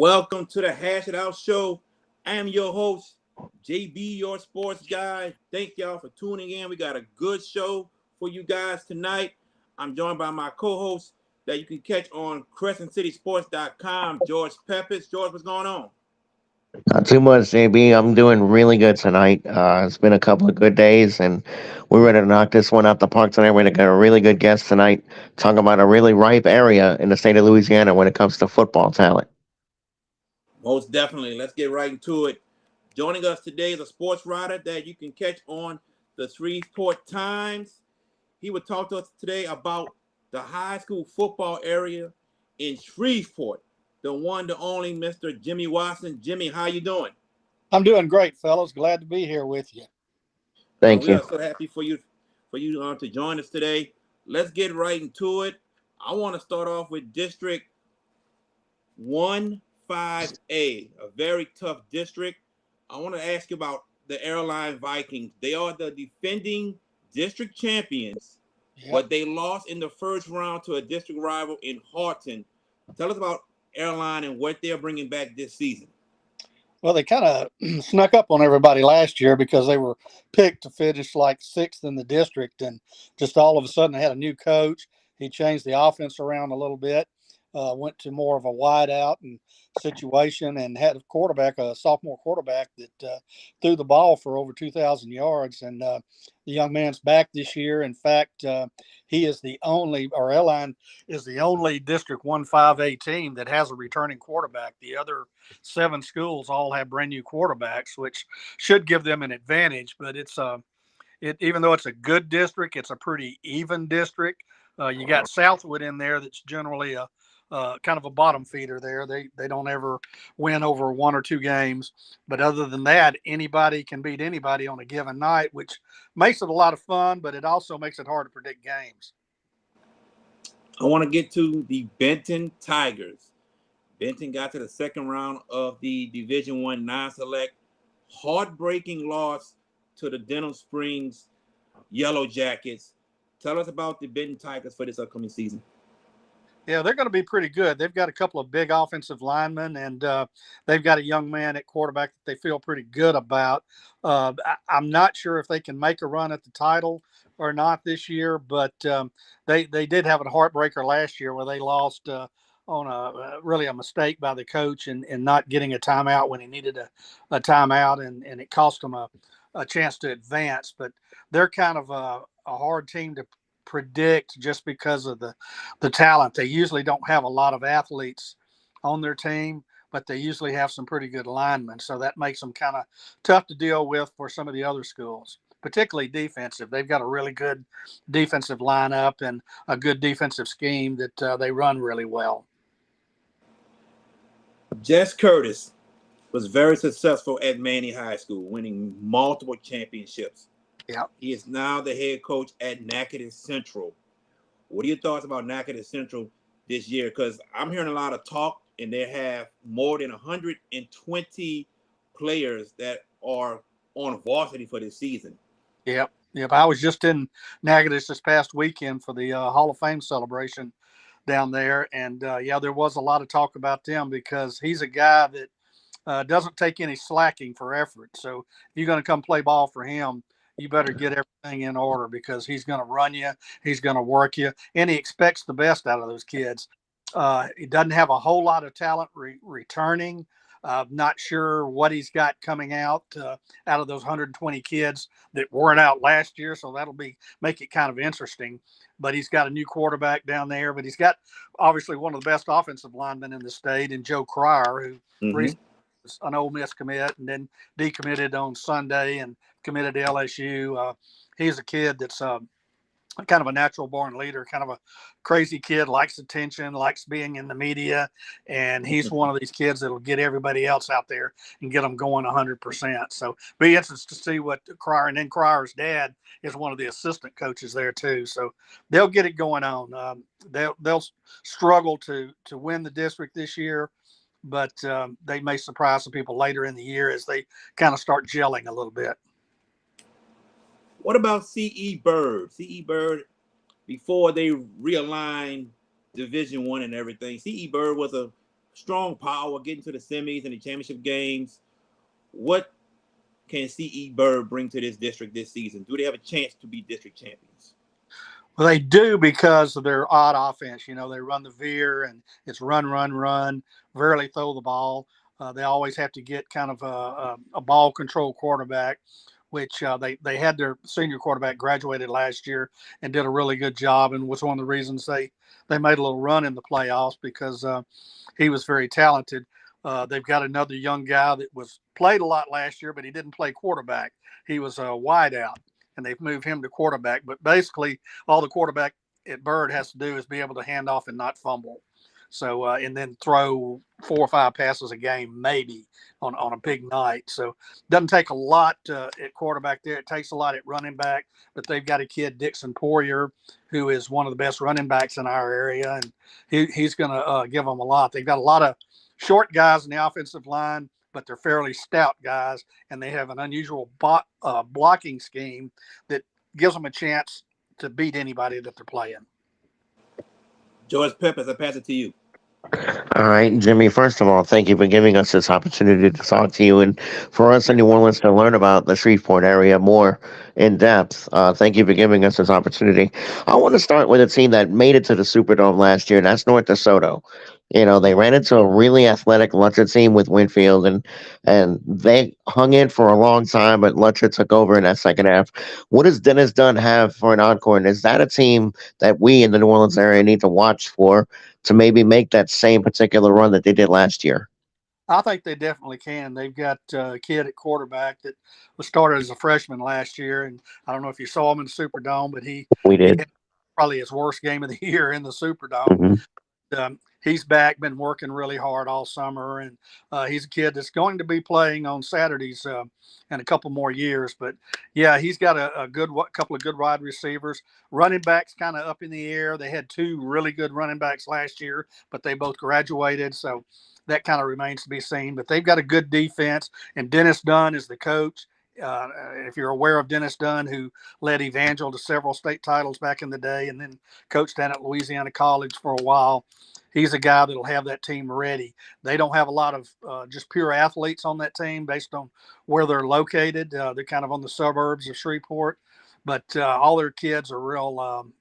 Welcome to the Hash It Out Show. I am your host, JB, your sports guy. Thank y'all for tuning in. We got a good show for you guys tonight. I'm joined by my co-host that you can catch on CrescentCitySports.com, George Peppers. George, what's going on? Not too much, JB. I'm doing really good tonight. It's been a couple of good days, and we're ready to knock this one out the park tonight. We're going to get a really good guest tonight, talking about a really ripe area in the state of Louisiana when it comes to football talent. Most definitely. Let's get right into it. Joining us today is a sports writer that you can catch on the Shreveport Times. He would talk to us today about the high school football area in Shreveport. The one, the only Mr. Jimmy Watson. Jimmy, how you doing? I'm doing great, fellas. Glad to be here with you. Thank We you. are so happy for you to join us today. Let's get right into it. I want to start off with District 1-5A, a very tough district. I want to ask you about the Airline Vikings. They are the defending district champions, but they lost in the first round to a district rival in Horton. Tell us about Airline and what they're bringing back this season. Well, they kind of snuck up on everybody last year because they were picked to finish like sixth in the district, and just all of a sudden they had a new coach. He changed the offense around a little bit, went to more of a wide out and situation, and had a sophomore quarterback that threw the ball for over 2,000 yards. And the young man's back this year. In fact, he is Airline is the only District 1-5A team that has a returning quarterback. The other 7 schools all have brand new quarterbacks, which should give them an advantage. But even though it's a good district, it's a pretty even district. You got Southwood in there that's generally a kind of a bottom feeder there. They don't ever win over 1 or 2 games. But other than that, anybody can beat anybody on a given night, which makes it a lot of fun, but it also makes it hard to predict games. I want to get to the Benton Tigers. Benton got to the second round of the Division I non-select. Heartbreaking loss to the Denham Springs Yellow Jackets. Tell us about the Benton Tigers for this upcoming season. Yeah, they're going to be pretty good. They've got a couple of big offensive linemen, and they've got a young man at quarterback that they feel pretty good about. I'm not sure if they can make a run at the title or not this year, but they did have a heartbreaker last year where they lost on a mistake by the coach and not getting a timeout when he needed a timeout, and it cost them a chance to advance. But they're kind of a hard team to predict just because of the talent. They usually don't have a lot of athletes on their team, but they usually have some pretty good linemen. So that makes them kind of tough to deal with for some of the other schools, particularly defensive. They've got a really good defensive lineup and a good defensive scheme that they run really well. Jess Curtis was very successful at Manny High School, winning multiple championships. Yeah, he is now the head coach at Natchitoches Central. What are your thoughts about Natchitoches Central this year? Because I'm hearing a lot of talk, and they have more than 120 players that are on varsity for this season. Yep. I was just in Natchitoches this past weekend for the Hall of Fame celebration down there, and there was a lot of talk about them because he's a guy that doesn't take any slacking for effort. So if you're going to come play ball for him, you better get everything in order because he's going to run you, he's going to work you, and he expects the best out of those kids. He doesn't have a whole lot of talent returning. Not sure what he's got coming out of those 120 kids that weren't out last year, so that'll make it kind of interesting. But he's got a new quarterback down there, but he's got obviously one of the best offensive linemen in the state, and Joe Cryer, who recently was an Ole Miss commit and then decommitted on Sunday and committed to LSU. He's a kid that's kind of a natural born leader, kind of a crazy kid, likes attention, likes being in the media. And he's one of these kids that'll get everybody else out there and get them going 100%. So be interested to see what Cryer, and then Cryer's dad is one of the assistant coaches there too. So they'll get it going on. They'll struggle to win the district this year, but they may surprise some people later in the year as they kind of start gelling a little bit. What about C.E. Bird? C.E. Bird, before they realigned Division I and everything, C.E. Bird was a strong power, getting to the semis and the championship games. What can CE Bird bring to this district this season? Do they have a chance to be district champions? Well, they do because of their odd offense. You know, they run the veer and it's run, run, run, rarely throw the ball. They always have to get kind of a ball control quarterback, which they had their senior quarterback graduated last year and did a really good job, and was one of the reasons they made a little run in the playoffs because he was very talented. They've got another young guy that was played a lot last year, but he didn't play quarterback. He was a wideout, and they've moved him to quarterback. But basically, all the quarterback at Bird has to do is be able to hand off and not fumble. So, and then throw 4 or 5 passes a game, maybe on a big night. So, doesn't take a lot at quarterback there. It takes a lot at running back. But they've got a kid, Dustinpoirier, who is one of the best running backs in our area, and he's going to give them a lot. They've got a lot of short guys in the offensive line, but they're fairly stout guys, and they have an unusual blocking scheme that gives them a chance to beat anybody that they're playing. George Peppers, I pass it to you. All right, Jimmy, first of all, thank you for giving us this opportunity to talk to you and for us in New Orleans to learn about the Shreveport area more in depth. Thank you for giving us this opportunity. I want to start with a team that made it to the Superdome last year, and that's North DeSoto. You know, they ran into a really athletic Lutcher team with Winfield, and they hung in for a long time, but Lutcher took over in that second half. What does Dennis Dunn have for an encore? And is that a team that we in the New Orleans area need to watch for to maybe make that same particular run that they did last year? I think they definitely can. They've got a kid at quarterback that was started as a freshman last year, and I don't know if you saw him in the Superdome, but We he did. had probably his worst game of the year in the Superdome. Hmm. He's back, been working really hard all summer, and he's a kid that's going to be playing on Saturdays in a couple more years. But yeah, he's got a good couple of good wide receivers. Running backs kind of up in the air. They had 2 really good running backs last year, but they both graduated, so that kind of remains to be seen. But they've got a good defense, and Dennis Dunn is the coach. If you're aware of Dennis Dunn, who led Evangel to several state titles back in the day and then coached down at Louisiana College for a while, he's a guy that'll have that team ready. They don't have a lot of just pure athletes on that team based on where they're located. They're kind of on the suburbs of Shreveport, but all their kids are real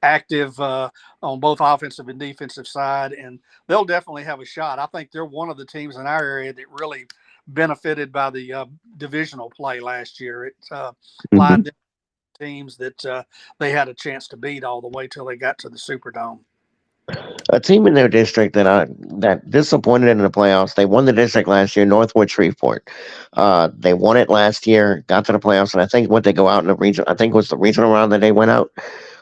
active on both offensive and defensive side, and they'll definitely have a shot. I think they're one of the teams in our area that really benefited by the divisional play last year. It Hmm. lined teams that they had a chance to beat all the way till they got to the Superdome. A team in their district that disappointed in the playoffs. They won the district last year, Northwood Shreveport. They won it last year, got to the playoffs, and I think what they go out in the region. I think it was the regional round that they went out.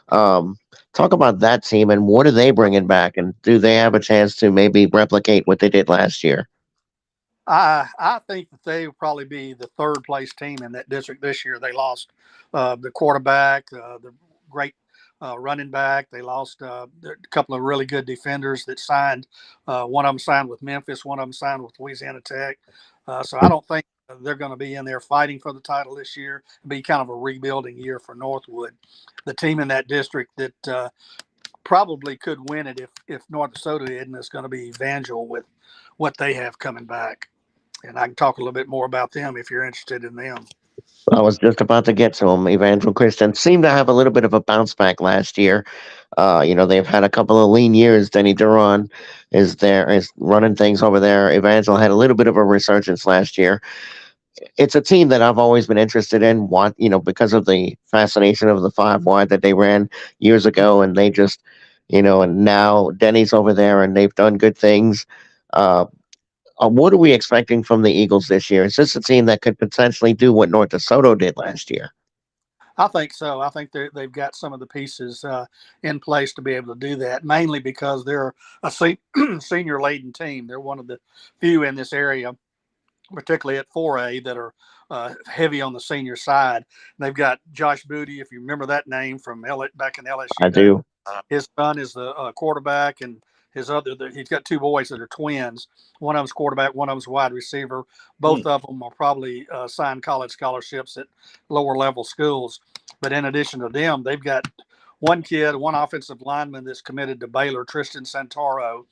Um, Talk about that team and what are they bringing back, and do they have a chance to maybe replicate what they did last year? I think that they will probably be the third place team in that district this year. They lost the quarterback, the great running back. They lost a couple of really good defenders that signed. One of them signed with Memphis. One of them signed with Louisiana Tech. So I don't think they're going to be in there fighting for the title this year. It'll be kind of a rebuilding year for Northwood. The team in that district that probably could win it if North Dakota didn't is going to be Evangel with what they have coming back. And I can talk a little bit more about them if you're interested in them. I was just about to get to them. Evangel Christian seemed to have a little bit of a bounce back last year. You know, they've had a couple of lean years. Denny Duran is running things over there. Evangel had a little bit of a resurgence last year. It's a team that I've always been interested in. What because of the fascination of the 5 wide that they ran years ago, and they just, and now Denny's over there, and they've done good things. Uh, what are we expecting from the Eagles this year? Is this a team that could potentially do what North DeSoto did last year? I think so. I think they've got some of the pieces in place to be able to do that, mainly because they're a senior laden team. They're one of the few in this area, particularly at 4A, that are heavy on the senior side. And they've got Josh Booty, if you remember that name from back in I LSU days. do. His son is the quarterback, and he's got 2 boys that are twins. One of them's quarterback, one of them's wide receiver. Both of them are probably signed college scholarships at lower level schools. But in addition to them, they've got one kid, one offensive lineman that's committed to Baylor, Tristan Santoro,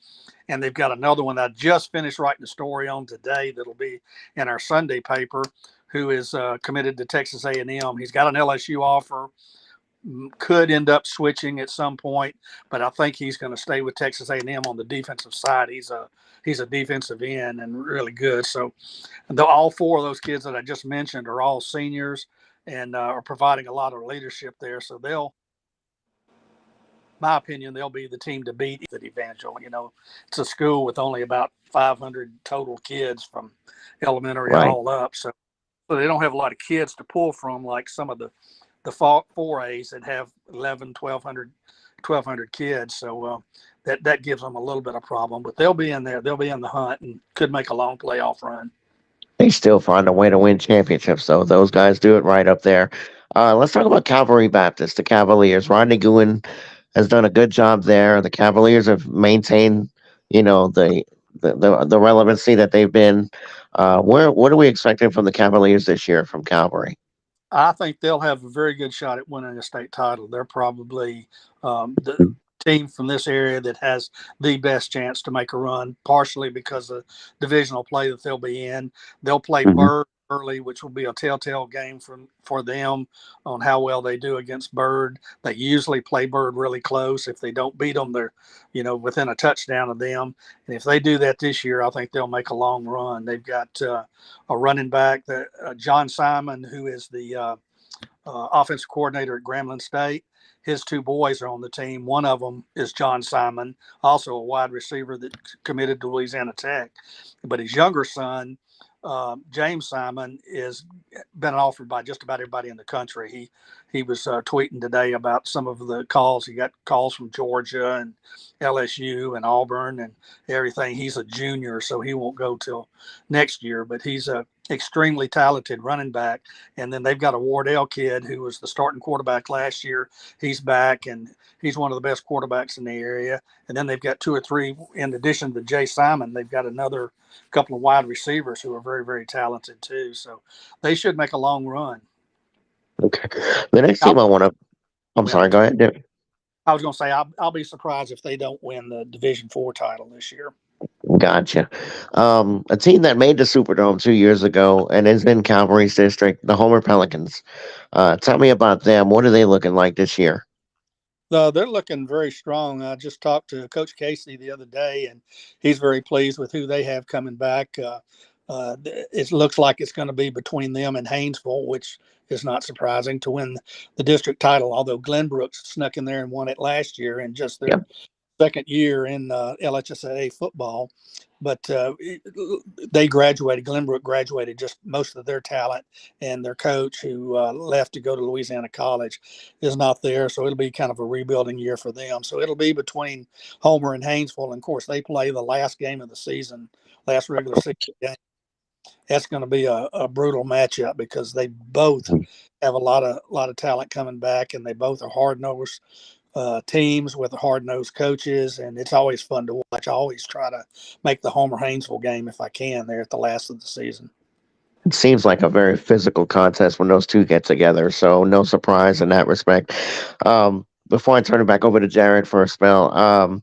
and they've got another one that I just finished writing a story on today that'll be in our Sunday paper, who is committed to Texas A&M. He's got an LSU offer, could end up switching at some point, but I think he's going to stay with Texas A&M on the defensive side. He's a defensive end and really good. So all four of those kids that I just mentioned are all seniors and are providing a lot of leadership there. So my opinion, they'll be the team to beat at Evangel. It's a school with only about 500 total kids from elementary Right. all up. So they don't have a lot of kids to pull from like some of the 4As that have 1,200 kids. So that gives them a little bit of problem, but they'll be in there. They'll be in the hunt and could make a long playoff run. They still find a way to win championships, though. Those guys do it right up there. Let's talk about Calvary Baptist, the Cavaliers. Rodney Guin has done a good job there. The Cavaliers have maintained, the relevancy that they've been. What are we expecting from the Cavaliers this year from Calvary? I think they'll have a very good shot at winning a state title. They're probably the team from this area that has the best chance to make a run, partially because of divisional play that they'll be in. They'll play Bird early, which will be a telltale game for them on how well they do against Bird. They usually play Bird really close. If they don't beat them, they're within a touchdown of them. And if they do that this year, I think they'll make a long run. They've got a running back, John Simon, who is the offensive coordinator at Grambling State. His two boys are on the team. One of them is John Simon, also a wide receiver that committed to Louisiana Tech. But his younger son, James Simon, is been offered by just about everybody in the country. He was tweeting today about some of the calls. He got calls from Georgia and LSU and Auburn and everything. He's a junior, so he won't go till next year. But he's a extremely talented running back. And then they've got a Wardell kid who was the starting quarterback last year. He's back, and he's one of the best quarterbacks in the area. And then they've got two or three, in addition to Jay Simon, they've got another couple of wide receivers who are very, very talented too. So they should make a long run. Okay. The next team I'm sorry, go ahead, Dave. I was going to say, I'll be surprised if they don't win the Division IV title this year. Gotcha. A team that made the Superdome 2 years ago and is in Calvary's district, the Homer Pelicans. Tell me about them. What are they looking like this year? They're looking very strong. I just talked to Coach Casey the other day, and he's very pleased with who they have coming back. It looks like it's going to be between them and Haynesville, which is not surprising, to win the district title, although Glenbrook snuck in there and won it last year in just their second year in LHSAA football. But Glenbrook graduated just most of their talent, and their coach, who left to go to Louisiana College, is not there. So it'll be kind of a rebuilding year for them. So it'll be between Homer and Haynesville. And of course, they play the last game of the season, last regular season game. That's going to be a brutal matchup because they both have a lot of talent coming back, and they both are hard-nosed teams with hard-nosed coaches, and it's always fun to watch. I always try to make the Homer-Haynesville game if I can there at the last of the season. It seems like a very physical contest when those two get together, so no surprise in that respect. Before I turn it back over to Jared for a spell,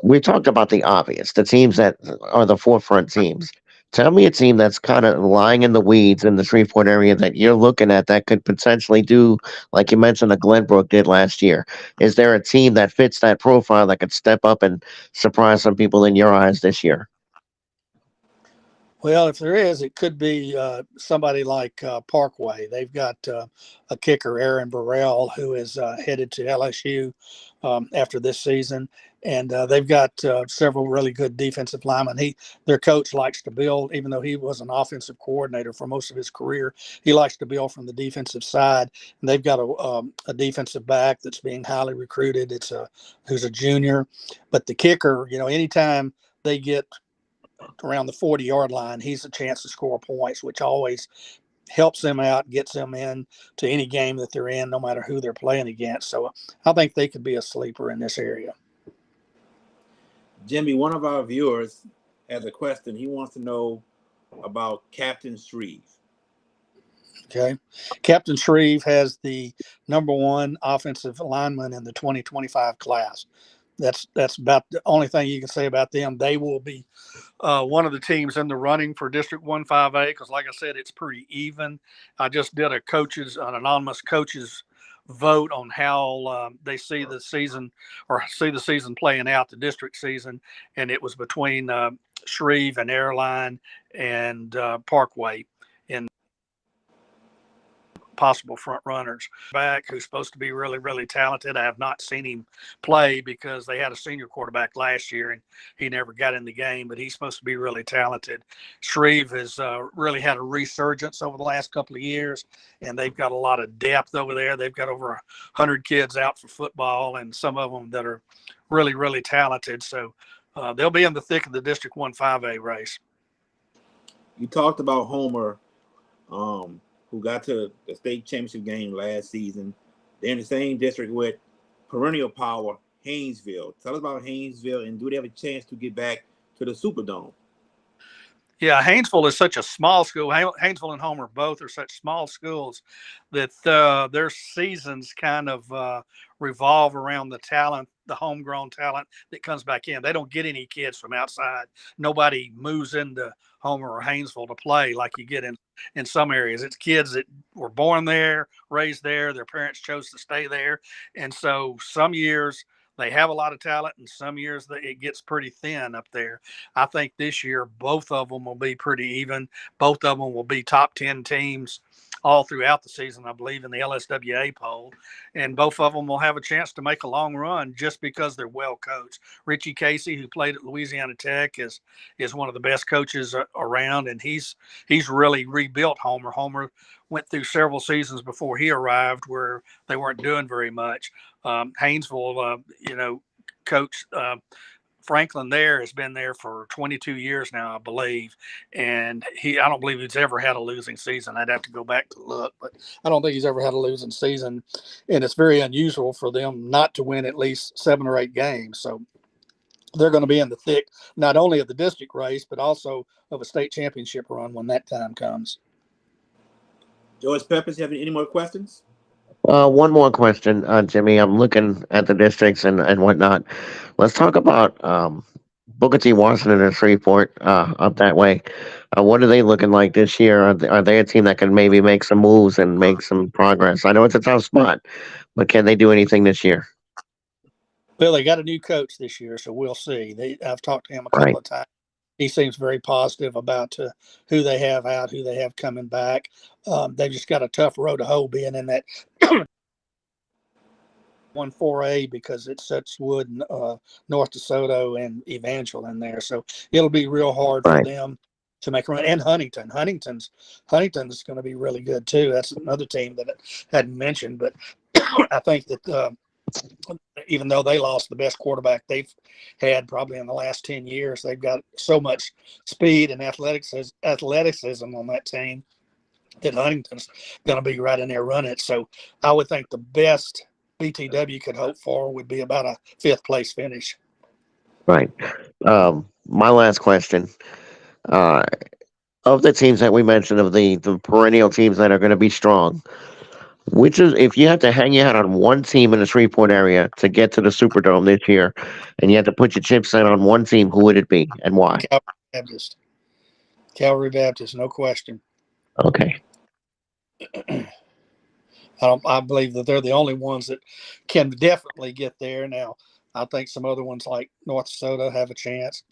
we talked about the obvious, the teams that are the forefront teams. Tell me a team that's kind of lying in the weeds in the Shreveport area that you're looking at that could potentially do, like you mentioned, the Glenbrook did last year. Is there a team that fits that profile that could step up and surprise some people in your eyes this year? Well, if there is, it could be somebody like Parkway. They've got a kicker, Aaron Burrell, who is headed to LSU after this season. And they've got several really good defensive linemen. Their coach likes to build, even though he was an offensive coordinator for most of his career. He likes to build from the defensive side. And they've got a defensive back that's being highly recruited. Who's a junior. But the kicker, anytime they get around the 40-yard line, he's a chance to score points, which always helps them out, gets them in to any game that they're in, no matter who they're playing against. So I think they could be a sleeper in this area. Jimmy, one of our viewers has a question. He wants to know about Captain Shreve. Okay. Captain Shreve has the #1 offensive lineman in the 2025 class. That's about the only thing you can say about them. They will be one of the teams in the running for District 1-5A because, like I said, it's pretty even. I just did an anonymous coaches vote on how they see the season playing out, the district season, and it was between Shreve and Airline and Parkway in possible front runners. Back who's supposed to be really, really talented. I have not seen him play because they had a senior quarterback last year and he never got in the game, but he's supposed to be really talented. Shreve has really had a resurgence over the last couple of years, and they've got a lot of depth over there. They've got over 100 kids out for football, and some of them that are really, really talented. So they'll be in the thick of the District 1-5A race. You talked about Homer, who got to the state championship game last season. They're in the same district with perennial power, Haynesville. Tell us about Haynesville, and do they have a chance to get back to the Superdome? Yeah, Haynesville is such a small school. Haynesville and Homer both are such small schools that their seasons kind of revolve around the talent, the homegrown talent that comes back in. They don't get any kids from outside. Nobody moves into Homer or Haynesville to play like you get in some areas. It's kids that were born there, raised there, their parents chose to stay there. And so some years they have a lot of talent, and some years it gets pretty thin up there. I think this year both of them will be pretty even. Both of them will be top 10 teams all throughout the season, I believe, in the LSWA poll. And both of them will have a chance to make a long run just because they're well coached. Richie Casey, who played at Louisiana Tech, is one of the best coaches around, and he's really rebuilt Homer. Homer went through several seasons before he arrived where they weren't doing very much. Haynesville, Coach Franklin there has been there for 22 years now, I believe, and I don't believe he's ever had a losing season. I'd have to go back to look, but I don't think he's ever had a losing season, and it's very unusual for them not to win at least 7 or 8 games. So they're going to be in the thick not only of the district race but also of a state championship run when that time comes. George Peppers, you have any more questions? One more question, Jimmy. I'm looking at the districts and whatnot. Let's talk about Booker T. Washington and Shreveport up that way. What are they looking like this year? Are they a team that can maybe make some moves and make some progress? I know it's a tough spot, but can they do anything this year? Well, they got a new coach this year, so we'll see. I've talked to him a couple Right. of times. He seems very positive about who they have out, who they have coming back. They've just got a tough road to hoe being in that 1-4A because it's Suchwood, North DeSoto, and Evangel in there. So it'll be real hard for Right. them to make a run. And Huntington. Huntington's going to be really good too. That's another team that I hadn't mentioned, but I think that even though they lost the best quarterback they've had probably in the last 10 years, they've got so much speed and athleticism on that team that Huntington's going to be right in there running it. So I would think the best BTW could hope for would be about a 5th place finish. Right. My last question. Uh, of the teams that we mentioned, of the perennial teams that are going to be strong, which is, if you had to hang your hat on one team in the Shreveport area to get to the Superdome this year, and you had to put your chips in on one team, who would it be and why? Calvary Baptist, no question. Okay. I believe that they're the only ones that can definitely get there. Now, I think some other ones like North Soda have a chance.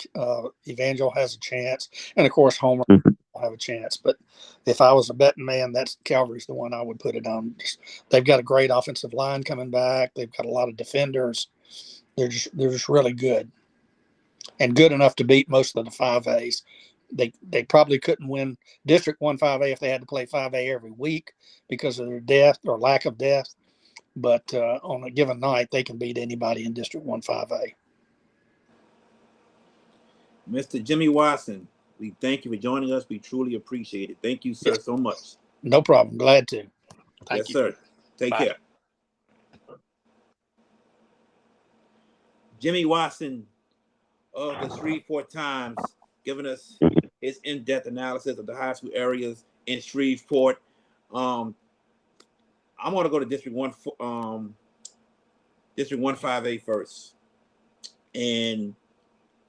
Evangel has a chance. And, of course, Homer Mhm. will have a chance. But if I was a betting man, that's Calvary's the one I would put it on. They've got a great offensive line coming back. They've got a lot of defenders. They're just really good and good enough to beat most of the 5As. They probably couldn't win District 1-5A if they had to play 5A every week because of their depth or lack of depth. But on a given night, they can beat anybody in District 1-5A. Mr. Jimmy Watson, we thank you for joining us. We truly appreciate it. Thank you, sir, so much. No problem. Glad to. Yes, sir. Take Bye. care. Jimmy Watson of the Shreveport Times giving us his in-depth analysis of the high school areas in Shreveport. Um, I'm going to go to District 158 first, and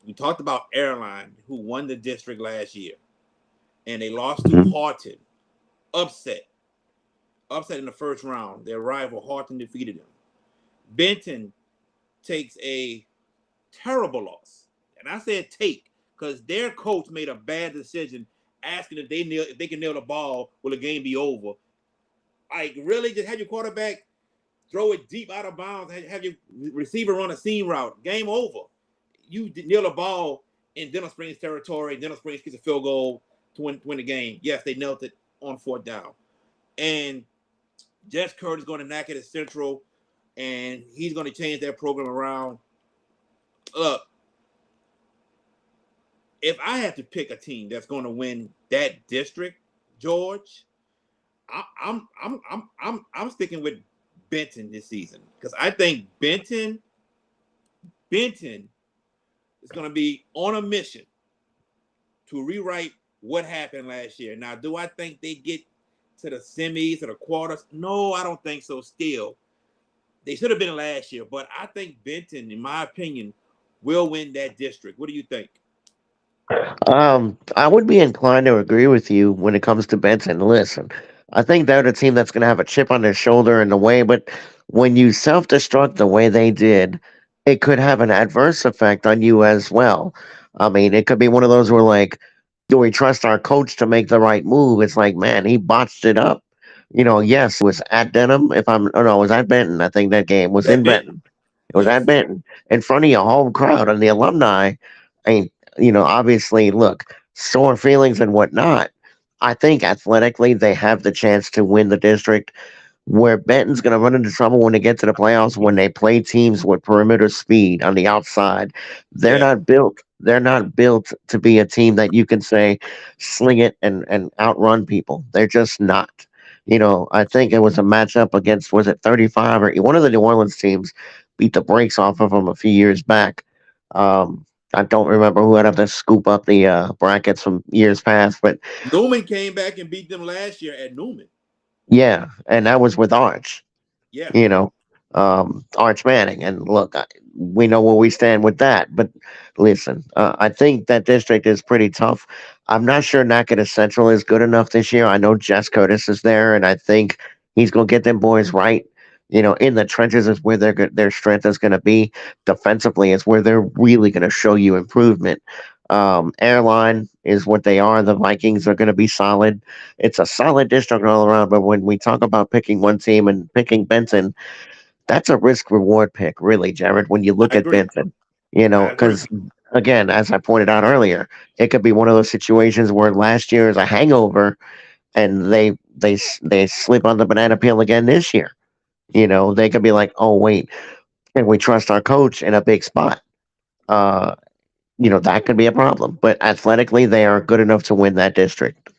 we talked about Airline, who won the district last year, and they lost to Mhm. Harton, upset, upset in the first round. Their rival Harton defeated them. Benton takes a terrible loss, and I said take because their coach made a bad decision, asking if they can nail the ball, will the game be over? Like really, just have your quarterback throw it deep out of bounds, have your receiver run a seam route, game over. You nail a ball in Denham Springs territory. Denham Springs gets a field goal to win the game. Yes, they knelt it on fourth down, and Jess Curtis is going to knock it at Central, and he's going to change that program around. Look, if I had to pick a team that's going to win that district, George, I'm sticking with Benton this season because I think Benton is going to be on a mission to rewrite what happened last year. Now, do I think they get to the semis or the quarters? No, I don't think so. Still, they should have been last year, but I think Benton, in my opinion, will win that district. What do you think? I would be inclined to agree with you when it comes to Benson. Listen, I think they're the team that's going to have a chip on their shoulder in a way, but when you self destruct the way they did, it could have an adverse effect on you as well. I mean, it could be one of those where, like, do we trust our coach to make the right move? It's like, man, he botched it up. Yes, it was at Denham. If I'm, oh no, it was at Benton. I think that game was That in Benton. Benton. It was at Yes, Benton in front of your whole crowd and the alumni. I mean, obviously, look, sore feelings and whatnot. I think athletically they have the chance to win the district. Where Benton's going to run into trouble when they get to the playoffs when they play teams with perimeter speed on the outside. They're yeah. not built. They're not built to be a team that you can say sling it and outrun people. They're just not. I think it was a matchup against was it 35 or one of the New Orleans teams beat the brakes off of them a few years back. I don't remember who had to scoop up the brackets from years past, but Newman came back and beat them last year at Newman. yeah, and that was with Arch. Yeah, you know, Arch Manning. And look, we know where we stand with that. But listen, I think that district is pretty tough. I'm not sure Natchitoches Central is good enough this year. I know Jess Curtis is there, and I think he's going to get them boys right. In the trenches is where their strength is going to be. Defensively is where they're really going to show you improvement. Airline is what they are. The Vikings are going to be solid. It's a solid district all around. But when we talk about picking one team and picking Benton, that's a risk reward pick, really, Jared, when you look I at agree. Benton. I agree. Because again, as I pointed out earlier, it could be one of those situations where last year is a hangover and they slip on the banana peel again this year. They could be like, oh, wait, can we trust our coach in a big spot? Uh, that could be a problem. But athletically, they are good enough to win that district.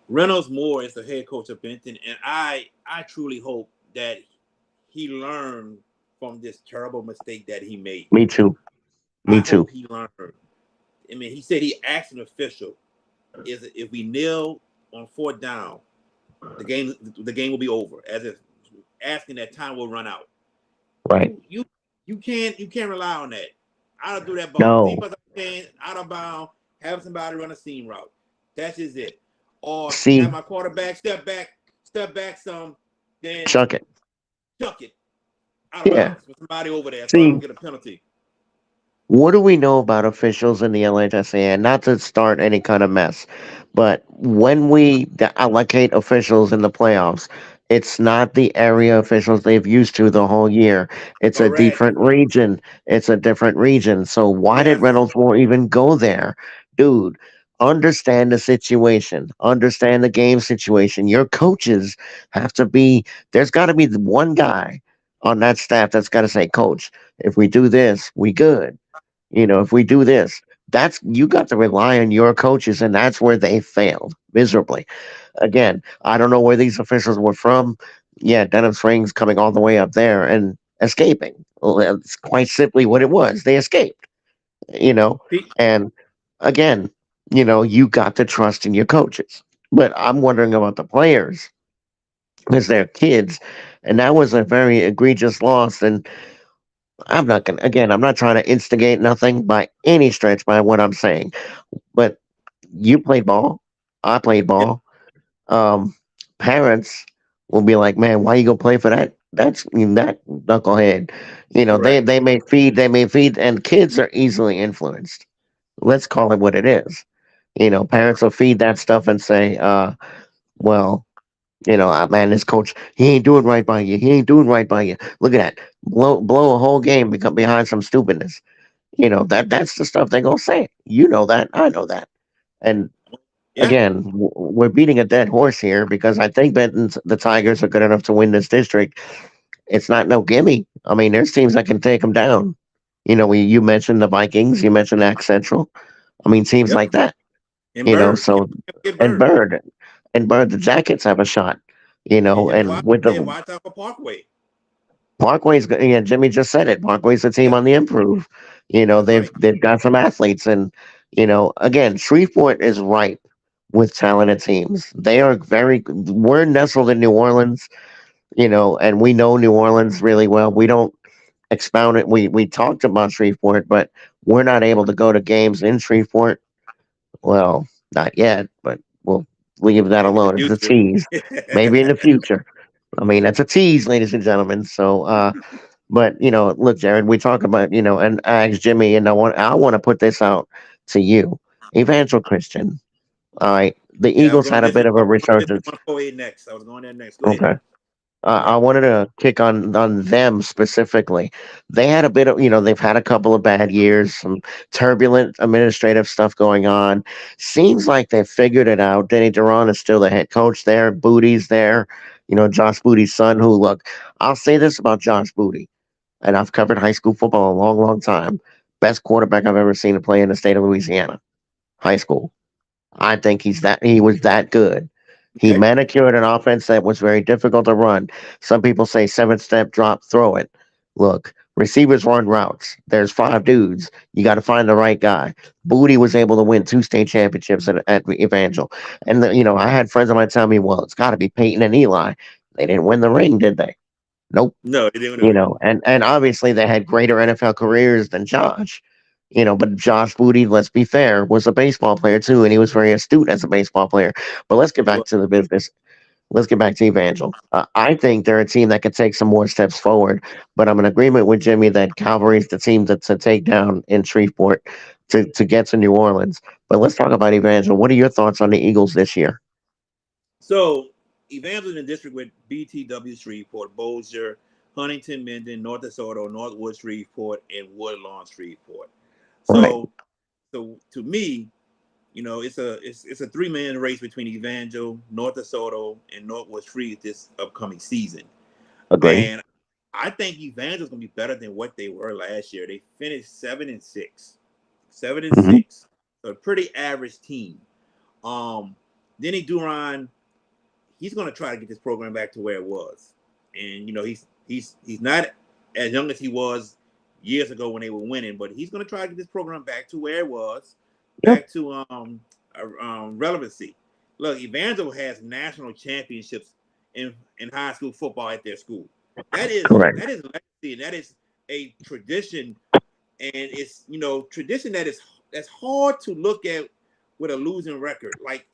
Reynolds Moore is the head coach of Benton, and I truly hope that he learned from this terrible mistake that he made. Me too. I Me hope too. he learned. I mean, he said he asked an official, "Is if we kneel on fourth down, the game will be over." As if asking that time will run out. Right. You can't rely on that. I'll do that ball No. deep as I can, out of bound, have somebody run a seam route. That's just it. Or have See, my quarterback step back some, then chuck it. chuck it out of Yeah. bounds with somebody over there so I don't See, get a penalty. what do we know about officials in the LHSA? And not to start any kind of mess, but when we allocate officials in the playoffs, it's not the area officials they've used to the whole year. It's a Correct. different region. It's a different region. So why did Yes. Reynolds Moore even go there? Dude, understand the situation. Understand the game situation. Your coaches have to be, there's got to be one guy on that staff that's got to say, Coach, if we do this, we good. If we do this, that's you got to rely on your coaches, and that's where they failed miserably. Again, I don't know where these officials were from. Yeah, Denham Springs coming all the way up there and escaping. Well, that's quite simply what it was. They escaped, you know. Pete, And again, you got to trust in your coaches. But I'm wondering about the players because they're kids, and that was a very egregious loss. And I'm not gonna again. I'm not trying to instigate nothing by any stretch by what I'm saying. But you played ball. I played Yeah, ball. Um, Parents will be like, "Man, why you go play for that? That's that knucklehead." correct. They may feed, and kids are easily influenced. Let's call it what it is. Parents will feed that stuff and say, well, man, this coach, he ain't doing right by you. He ain't doing right by you. Look at that. Blow a whole game become behind some stupidness. That's the stuff they gonna say. You know that. I know that. And Yeah, again, we're beating a dead horse here because I think Benton's the Tigers are good enough to win this district. It's not no gimme. I mean, there's teams that can take them down. You mentioned the Vikings. You mentioned Act Central. I mean, teams yep. like that. And Bird, you So can't get and Bird. Bird the Jackets have a shot. And And with the watch out for Parkway. Yeah, Jimmy just said it. Parkway's a team Yep, on the improve. that's They've right. they've got some athletes, and again, Shreveport is ripe with talented teams. They are very. We're nestled in New Orleans, and we know New Orleans really well. We don't expound it. We talked about Shreveport, but we're not able to go to games in Shreveport. Well, not yet, but we'll leave that Maybe in alone. It's the a future. tease. Maybe in the future. I mean, that's a tease, ladies and gentlemen. So, but look, Jared, we talk about and I asked Jimmy, and I want to put this out to you, Evangel Christian. All right, the Yeah, Eagles had a bit of a District resurgence. 148 next. I was going there next. Go ahead. Okay. I Yep. wanted to kick on them specifically. They had a bit of they've had a couple of bad years, some turbulent administrative stuff going on. Seems like they figured it out. Denny Duran is still the head coach there. Booty's there. Josh Booty's son. Who look, I'll say this about Josh Booty, and I've covered high school football a long, long time. Best quarterback I've ever seen to play in the state of Louisiana, high school. I think he was that good. He Okay. manicured an offense that was very difficult to run. Some people say 7-step drop, throw it. Look, receivers run routes. There's 5 dudes. You got to find the right guy. Booty was able to win 2 state championships at Evangel. And I had friends of mine tell me, well, it's got to be Peyton and Eli. They didn't win the ring, did they? Nope. No, they didn't do it. And obviously they had greater NFL careers than Josh. But Josh Booty, let's be fair, was a baseball player too, and he was very astute as a baseball player. But let's get back Well, to the business. Let's get back to Evangel. I think they're a team that could take some more steps forward, but I'm in agreement with Jimmy that Calvary's the team to take down in Shreveport to get to New Orleans. But let's talk about Evangel. What are your thoughts on the Eagles this year? so Evangel in the district with BTW Shreveport, Bossier, Huntington, Minden, North DeSoto, Northwood Shreveport, and Woodlawn Shreveport. Right. So to me, it's a 3-man race between Evangel, North DeSoto, and Northwood Shreve this upcoming season. Agree. And I think Evangel's gonna be better than what they were last year. They finished 7-6, seven and Hmm. six, so a pretty average team. Denny Duran, he's gonna try to get this program back to where it was, and he's not as young as he was years ago when they were winning, but he's gonna try to get this program back to where it was, Yep. back to relevancy. Look, Evangel has national championships in high school football at their school. Correct. That is legacy, and that is a tradition, and it's tradition that's hard to look at with a losing record, like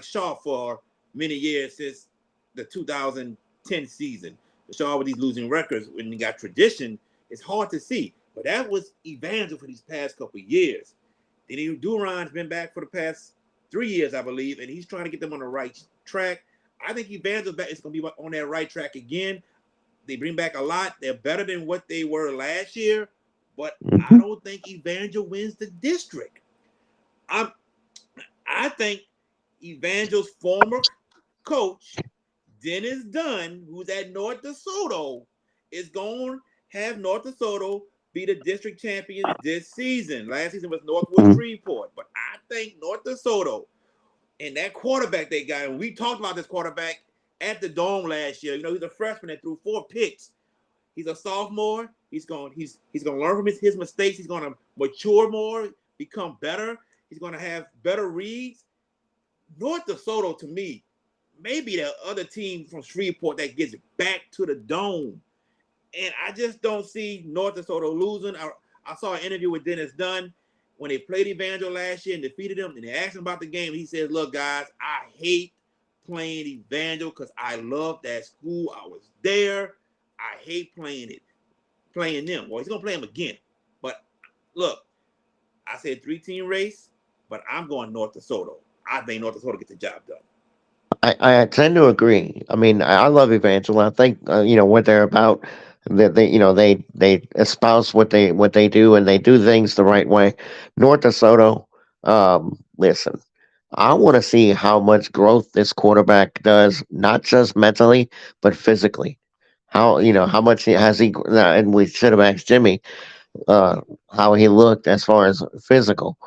Shaw for many years since the 2010 season. Shaw with these losing records, when you got tradition, it's hard to see. But that was Evangel for these past couple of years. Then Duran's been back for the past 3 years, I believe, and he's trying to get them on the right track. I think Evangel is going to be on that right track again. They bring back a lot. They're better than what they were last year, but I Hmm. don't think Evangel wins the district. I'm, I think Evangel's former coach, Dennis Dunn, who's at North DeSoto, is going to have North DeSoto be the district champions this season. Last season was Northwood Hmm. Shreveport, but I think North DeSoto and that quarterback they got, and we talked about this quarterback at the Dome last year. He's a freshman that threw 4 picks. He's a sophomore. He's going to learn from his mistakes. He's going to mature more, become better. He's going to have better reads. North DeSoto to me, maybe the other team from Shreveport that gets back to the dome. And I just don't see North DeSoto losing. I saw an interview with Dennis Dunn when they played Evangel last year and defeated them. And they asked him about the game. He said, "Look, guys, I hate playing Evangel because I love that school. I was there. I hate playing them." Well, he's gonna play them again. But look, I said 3-team race, but I'm going North DeSoto. I think North DeSoto gets the job done. I tend to agree. I mean, I love Evangel. I think what they're about. That they espouse what they do, and they do things the right way. North DeSoto, listen, I want to see how much growth this quarterback does, not just mentally but physically. How much has he? And we should have asked Jimmy uh, how he looked as far as physical,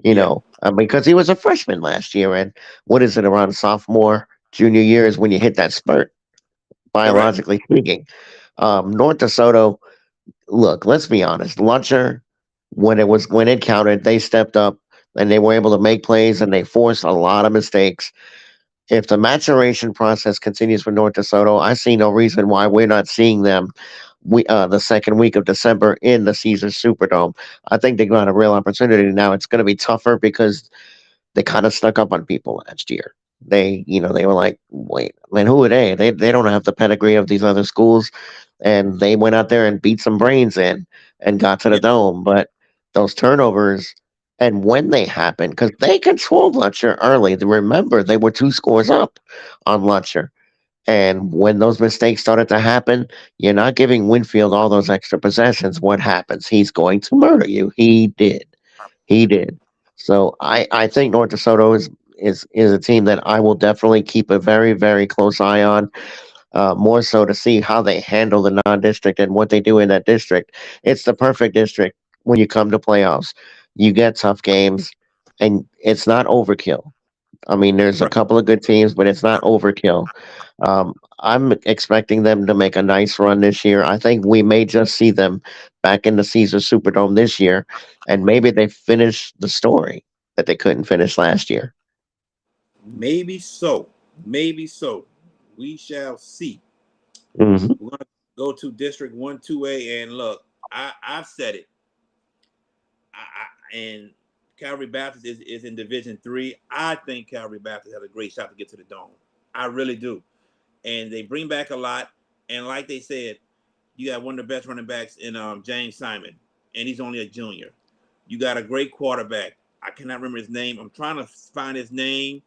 Yeah, because he was a freshman last year. And what is it, around sophomore, junior year is when you hit that spurt, correct. biologically speaking. North DeSoto, look, let's be honest, Luncher, when it counted, they stepped up and they were able to make plays and they forced a lot of mistakes. If the maturation process continues for North DeSoto, I see no reason why we're not seeing them the second week of December in the Caesars Superdome. I think they got a real opportunity now. It's going to be tougher because they kind of snuck up on people last year. They were like, wait, man, who are they? They don't have the pedigree of these other schools, and they went out there and beat some brains in and got to the Yeah, dome. But those turnovers, and when they happened, because they controlled Lutcher early. Remember, they were 2 scores up on Lutcher. And when those mistakes started to happen, you're not giving Winfield all those extra possessions. What happens? He's going to murder you. He did. He did. So I think North DeSoto is a team that I will definitely keep a very, very close eye on. More so to see how they handle the non-district and what they do in that district. It's the perfect district when you come to playoffs. You get tough games, and it's not overkill. I mean, there's a right. couple of good teams, but it's not overkill. I'm expecting them to make a nice run this year. I think we may just see them back in the Caesar Superdome this year, and maybe they finish the story that they couldn't finish last year. Maybe so. Maybe so. We shall see. Hmm. We're gonna go to District 1-2A, and look, I've said it. And Calvary Baptist is in Division 3. I think Calvary Baptist has a great shot to get to the dome. I really do. And they bring back a lot. And like they said, you got one of the best running backs in James Simon, and he's only a junior. You got a great quarterback. I cannot remember his name. I'm trying to find his name.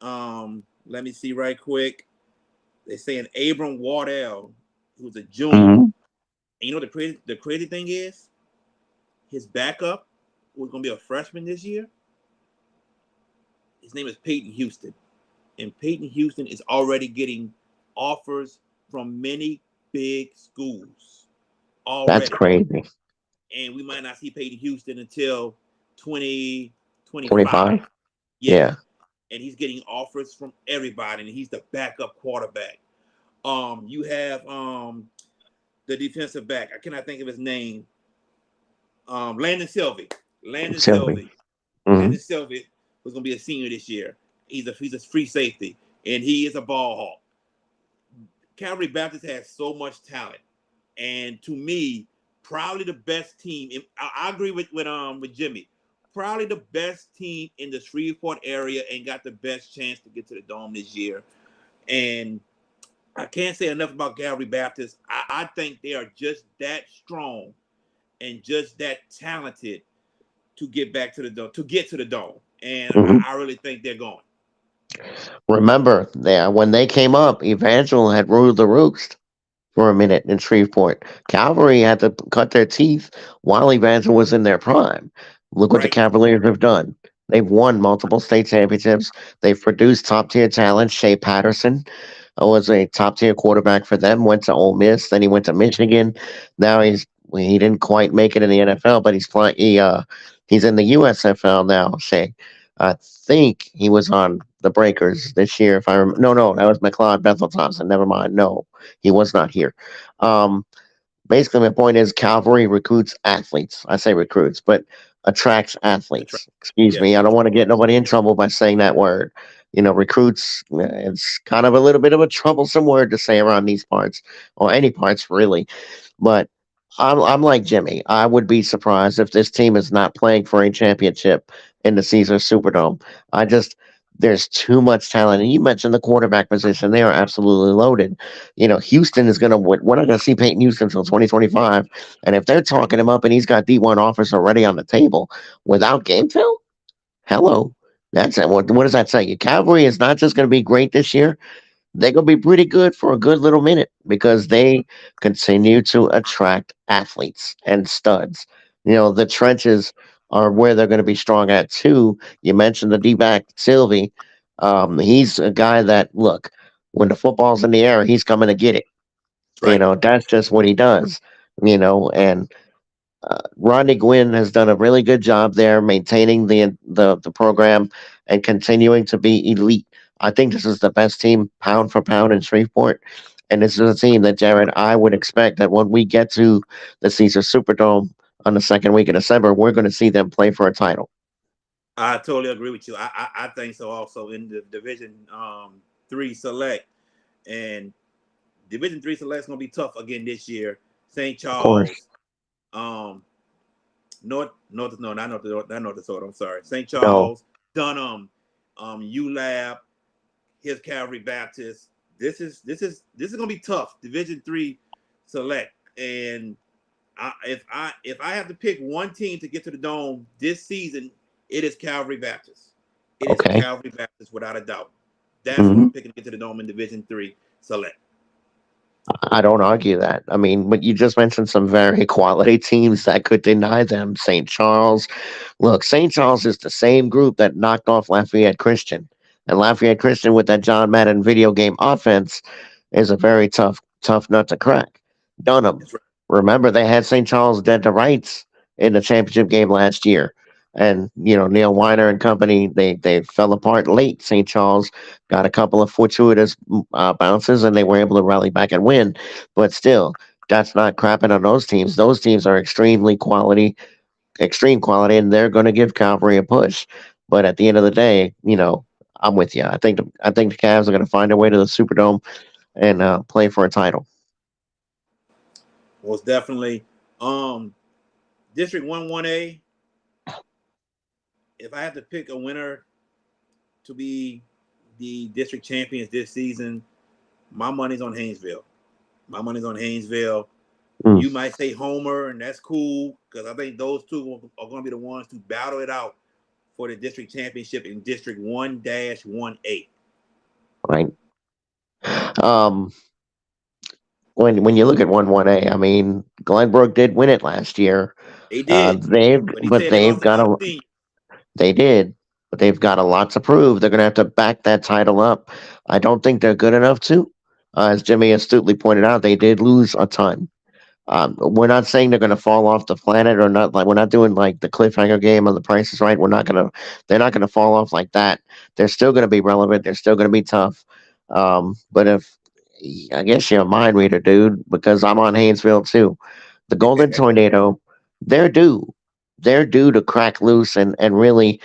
Let me see right quick. They're saying Abram Wardell, who's a junior. Hmm. And you know the crazy thing is, his backup, who's going to be a freshman this year, his name is Peyton Houston. And Peyton Houston is already getting offers from many big schools That's already. crazy. And we might not see Peyton Houston until 2025. 25? Yeah. Yeah, And he's getting offers from everybody, and he's the backup quarterback. You have the defensive back. I cannot think of his name. Landon Sylvie. Landon Sylvie. Sylvie. Hmm. Landon Sylvie was going to be a senior this year. He's a free safety, and he is a ball hawk. Calvary Baptist has so much talent, and to me, probably the best team. I agree with Jimmy. Probably the best team in the Shreveport area, and got the best chance to get to the dome this year. And I can't say enough about Calvary Baptist. I think they are just that strong and just that talented to get back to the dome, to get to the dome. And Hmm. I really think they're going. Remember, when they came up, Evangel had ruled the roost for a minute in Shreveport. Calvary had to cut their teeth while Evangel was in their prime. Look what the Right. Cavaliers have done. They've won multiple state championships. They've produced top tier talent. Shea Patterson was a top tier quarterback for them. Went to Ole Miss, then he went to Michigan. Now he didn't quite make it in the NFL, but he's playing. He's in the USFL now. Shea, I think he was on the Breakers this year. If I remember, no, that was McLeod Bethel Thompson. Never mind. No, he was not here. Um, Basically, my point is Calvary recruits athletes. I say recruits, but attracts Attract. athletes. Excuse Yes. me. I don't want to get nobody in trouble by saying that word. Recruits, it's kind of a little bit of a troublesome word to say around these parts or any parts really. But I'm like Jimmy. I would be surprised if this team is not playing for a championship in the Caesars Superdome. I just there's too much talent. And you mentioned the quarterback position; they are absolutely loaded. Houston is gonna. We're not gonna see Peyton Houston until 2025. And if they're talking him up and he's got D1 offers already on the table without game film, hello. That's it. What does that say? Your Cavalry is not just going to be great this year, they're going to be pretty good for a good little minute because they continue to attract athletes and studs. The trenches are where they're going to be strong at too. You mentioned the D-back Sylvie. He's a guy that, look, when the football's in the air, he's coming to get it. That's right. That's just what he does. And Rodney Gwynn has done a really good job there, maintaining the program and continuing to be elite. I think this is the best team pound for pound in Shreveport, and this is a team that Jared I would expect that when we get to the Caesar Superdome on the second week of December, we're going to see them play for a title. I totally agree with you. I think so also in the Division 3 select. And Division 3 select is going to be tough again this year. St. Of course, Charles, North, not North Dakota. I'm sorry. St. no, Charles, Dunham, ULAB, his Calvary Baptist. This is gonna be tough. Division 3 select, and if I have to pick one team to get to the dome this season, it is Calvary Baptist. It is okay. Calvary Baptist without a doubt. That's what hmm I'm picking to get to the dome in Division 3 select. I don't argue that. I mean, but you just mentioned some very quality teams that could deny them. St. Charles. Look, St. Charles is the same group that knocked off Lafayette Christian. And Lafayette Christian with that John Madden video game offense is a very tough nut to crack. Dunham. That's right. Remember they had St. Charles dead to rights in the championship game last year. And Neil Weiner and company, they fell apart late. St. Charles got a couple of fortuitous bounces, and they were able to rally back and win. But still, that's not crapping on those teams. Those teams are extreme quality, and they're going to give Calvary a push. But at the end of the day, I'm with you. I think the Cavs are going to find their way to the Superdome and play for a title. Most definitely. District 1-1A. If I have to pick a winner to be the district champions this season, my money's on Haynesville. My money's on Haynesville. Mm. You might say Homer, and that's cool because I think those two are going to be the ones to battle it out for the district championship in District 1-1A. Right. Um, when you look at 1-1A, I mean, Glenbrook did win it last year. They did, They've but he but said they they've lost a got lot of a seniors. they did, but they've got a lot to prove. They're going to have to back that title up. I don't think they're good enough to. As Jimmy astutely pointed out, they did lose a ton. We're not saying they're going to fall off the planet or not. Like we're not doing like the cliffhanger game on The Price is Right. They're not gonna fall off like that. They're still going to be relevant. They're still going to be tough. But if I guess you're a mind reader, dude, because I'm on Haynesville too. The Golden Tornado, they're due. They're due to crack loose and really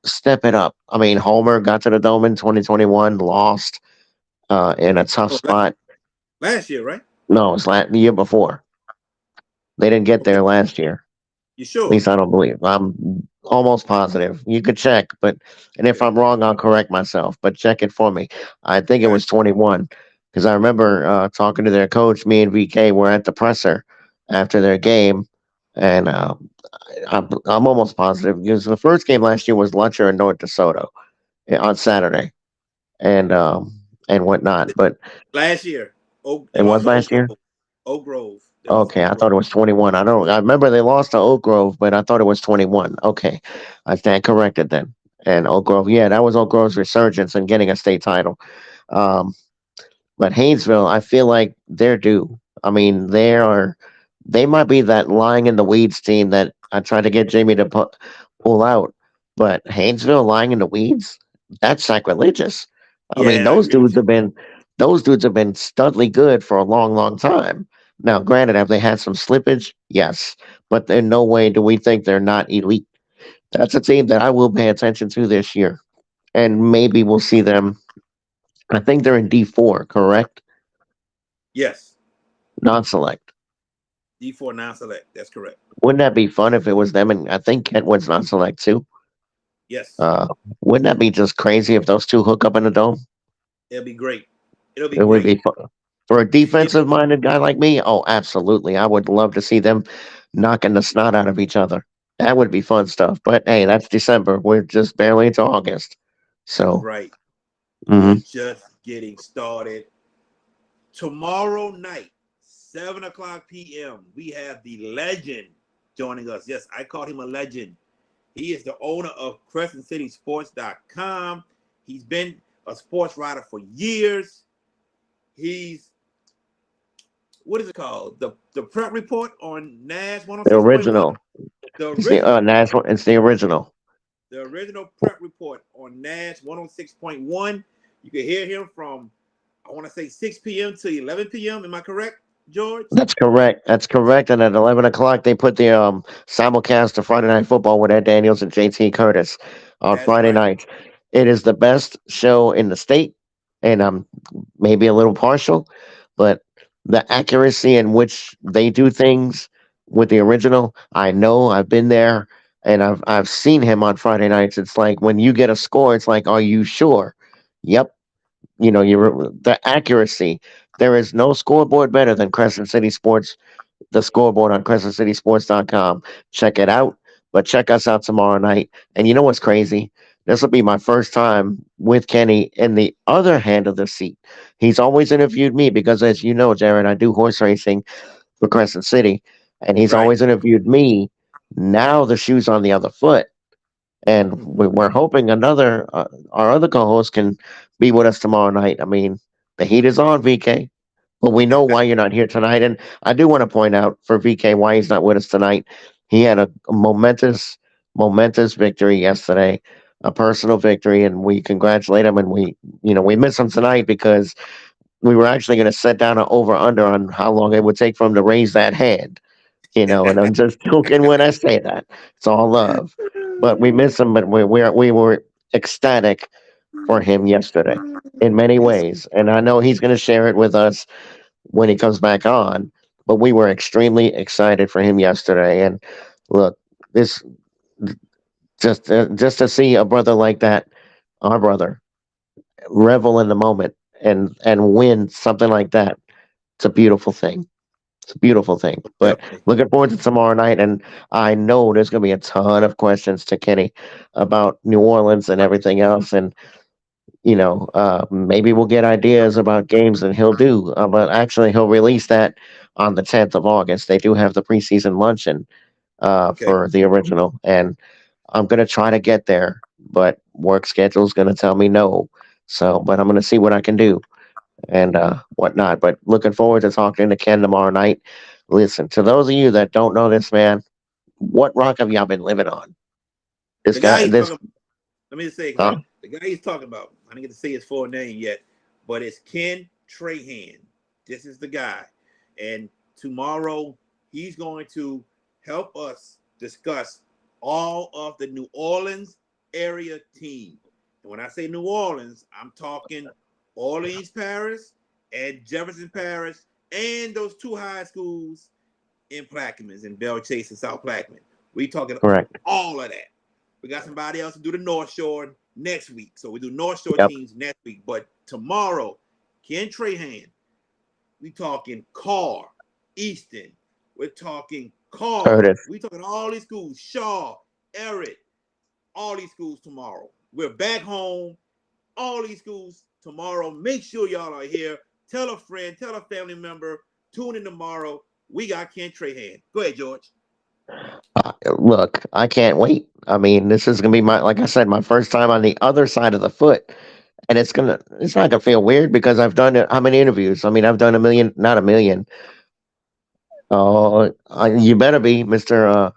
step it up. I mean, Homer got to the Dome in 2021, lost in a tough Oh, spot. last year, right? No, it's the year before. They didn't get Okay, there last year. you At sure? least I don't believe. I'm almost positive. You could check, and if Okay, I'm wrong, I'll correct myself. But check it for me. I think it got was 21 because I remember talking to their coach. Me and VK were at the presser after their game, and I'm almost positive because the first game last year was Lutcher and North DeSoto on Saturday, and whatnot. But last year. Oh, they it lost was to Oak last Grove. year. Oak Grove. They lost to Okay, Oak I Grove. thought it was 21. I don't. I remember they lost to Oak Grove, but I thought it was 21. Okay, I stand corrected then. And Oak Grove, yeah, that was Oak Grove's resurgence in getting a state title. Um, but Haynesville, I feel like they're due. I mean, they might be that lying in the weeds team that I tried to get Jamie to pull out. But Haynesville lying in the weeds, that's sacrilegious. I mean, Yeah, I agree with you. those dudes have been studly good for a long, long time. Now, granted, have they had some slippage? Yes, but in no way do we think they're not elite. That's a team that I will pay attention to this year, and maybe we'll see them. I think they're in D4, correct? Yes, Non-select. D4 non-select. That's correct. Wouldn't that be fun if it was them? And I think Kentwood's non-select too. Yes, Uh, wouldn't that be just crazy if those two hook up in the dome? it'll be great. It'll be It would great. be fun. For a It, defensive minded guy like me, oh, absolutely. I would love to see them knocking the snot out of each other. That would be fun stuff. But hey, that's December. We're just barely into August. that's So, right. We're mhm. just getting started. Tomorrow night, 7 o'clock p.m., we have the legend joining us. Yes, I call him a legend. He is the owner of CrescentCitySports.com. He's been a sports writer for years. He's, what is it called? The prep report on Nash The 106.1. original. The It's the original. national. It's the original. The original prep report on Nash 106.1. You can hear him from, I want to say 6 p.m. to 11 p.m. Am I correct, George? That's correct. That's correct. And at 11 o'clock, they put the simulcast of Friday Night Football with Ed Daniels and JT Curtis on That's Friday right. nights. It is the best show in the state, and I'm maybe a little partial, but the accuracy in which they do things with the original, I know I've been there, and I've seen him on Friday nights. It's like when you get a score, it's like, are you sure? Yep, the accuracy. There is no scoreboard better than Crescent City Sports, the scoreboard on crescentcitysports.com. Check it out, but check us out tomorrow night. And you know what's crazy? This will be my first time with Kenny in the other hand of the seat. He's always interviewed me because, as you know, Jared, I do horse racing for Crescent City, and he's Right. always interviewed me. Now the shoe's on the other foot, and we're hoping our other co-host can be with us tomorrow night. I mean, the heat is on, VK, but we know why you're not here tonight. And I do want to point out for VK why he's not with us tonight. He had a momentous victory yesterday, a personal victory, and we congratulate him. And we miss him tonight because we were actually going to set down an over under on how long it would take for him to raise that hand. And I'm just joking when I say that. It's all love. But we miss him, but we were ecstatic for him yesterday in many Yes. ways. And I know he's going to share it with us when he comes back on. But we were extremely excited for him yesterday. And look, this just to see a brother like that, our brother, revel in the moment and win something like that. It's a beautiful thing. It's a beautiful thing. But Definitely. looking forward to tomorrow night, and I know there's going to be a ton of questions to Kenny about New Orleans and everything else, and maybe we'll get ideas about games that he'll do. But actually, he'll release that on the 10th of August. They do have the preseason luncheon Okay. for the original, and I'm going to try to get there, but work schedule's going to tell me no. So, but I'm going to see what I can do and whatnot. But looking forward to talking to Ken tomorrow night. Listen, to those of you that don't know this man, what rock have y'all been living on? This The guy guy, he's this, talking Let me just say, huh? the guy he's talking about, I didn't get to say his full name yet, but it's Ken Trahan. This is the guy. And tomorrow, he's going to help us discuss all of the New Orleans area team. And when I say New Orleans, I'm talking Orleans Parish and Jefferson Parish and those two high schools in Plaquemines, in Bell Chase and South Plaquemine. We talking Correct. all of that. We got somebody else to do the North Shore next week. So we do North Shore Yep. teams next week. But tomorrow, Ken Trahan, we talking Carr, Easton. We're talking Carr. Curtis. We talking all these schools, Shaw, Everett, all these schools tomorrow. We're back home. All these schools tomorrow. Make sure y'all are here. Tell a friend, tell a family member. Tune in tomorrow. We got Ken Trahan. Go ahead, George. Look, I can't wait. I mean, this is gonna be like I said, my first time on the other side of the foot, and it's not gonna feel weird because I've done it. How many interviews? I mean, I've done a million, not a million. Oh, you better be, Mister.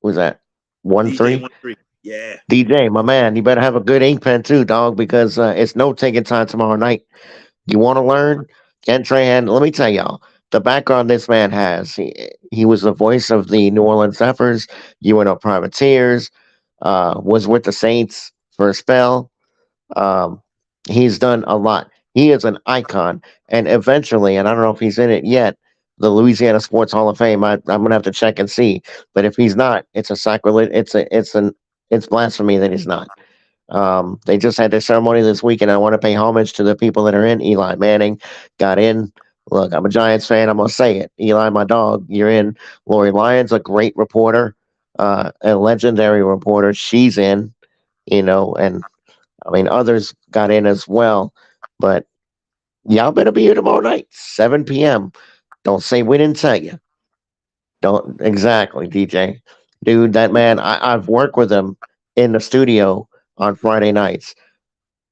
Who's that? One DJ three 13. Yeah. DJ, my man. You better have a good ink pen too, dog, because it's no taking time tomorrow night. You want to learn? Ken Trahan, let me tell y'all the background this man has. He was the voice of the New Orleans Zephyrs, UNO Privateers. Was with the Saints for a spell. Um, he's done a lot. He is an icon, and eventually, and I don't know if he's in it yet, the Louisiana Sports Hall of Fame. I'm gonna have to check and see. But if he's not, it's a sacrilege. It's blasphemy that he's not. They just had their ceremony this week, and I want to pay homage to the people that are in. Eli Manning got in. Look, I'm a Giants fan. I'm gonna say it. Eli, my dog, you're in. Lori Lyons, a great reporter, a legendary reporter. She's in. And I mean, others got in as well. But y'all better be here tomorrow night, 7 p.m. Don't say we didn't tell you. Don't exactly, DJ. Dude, that man, I've worked with him in the studio on Friday nights.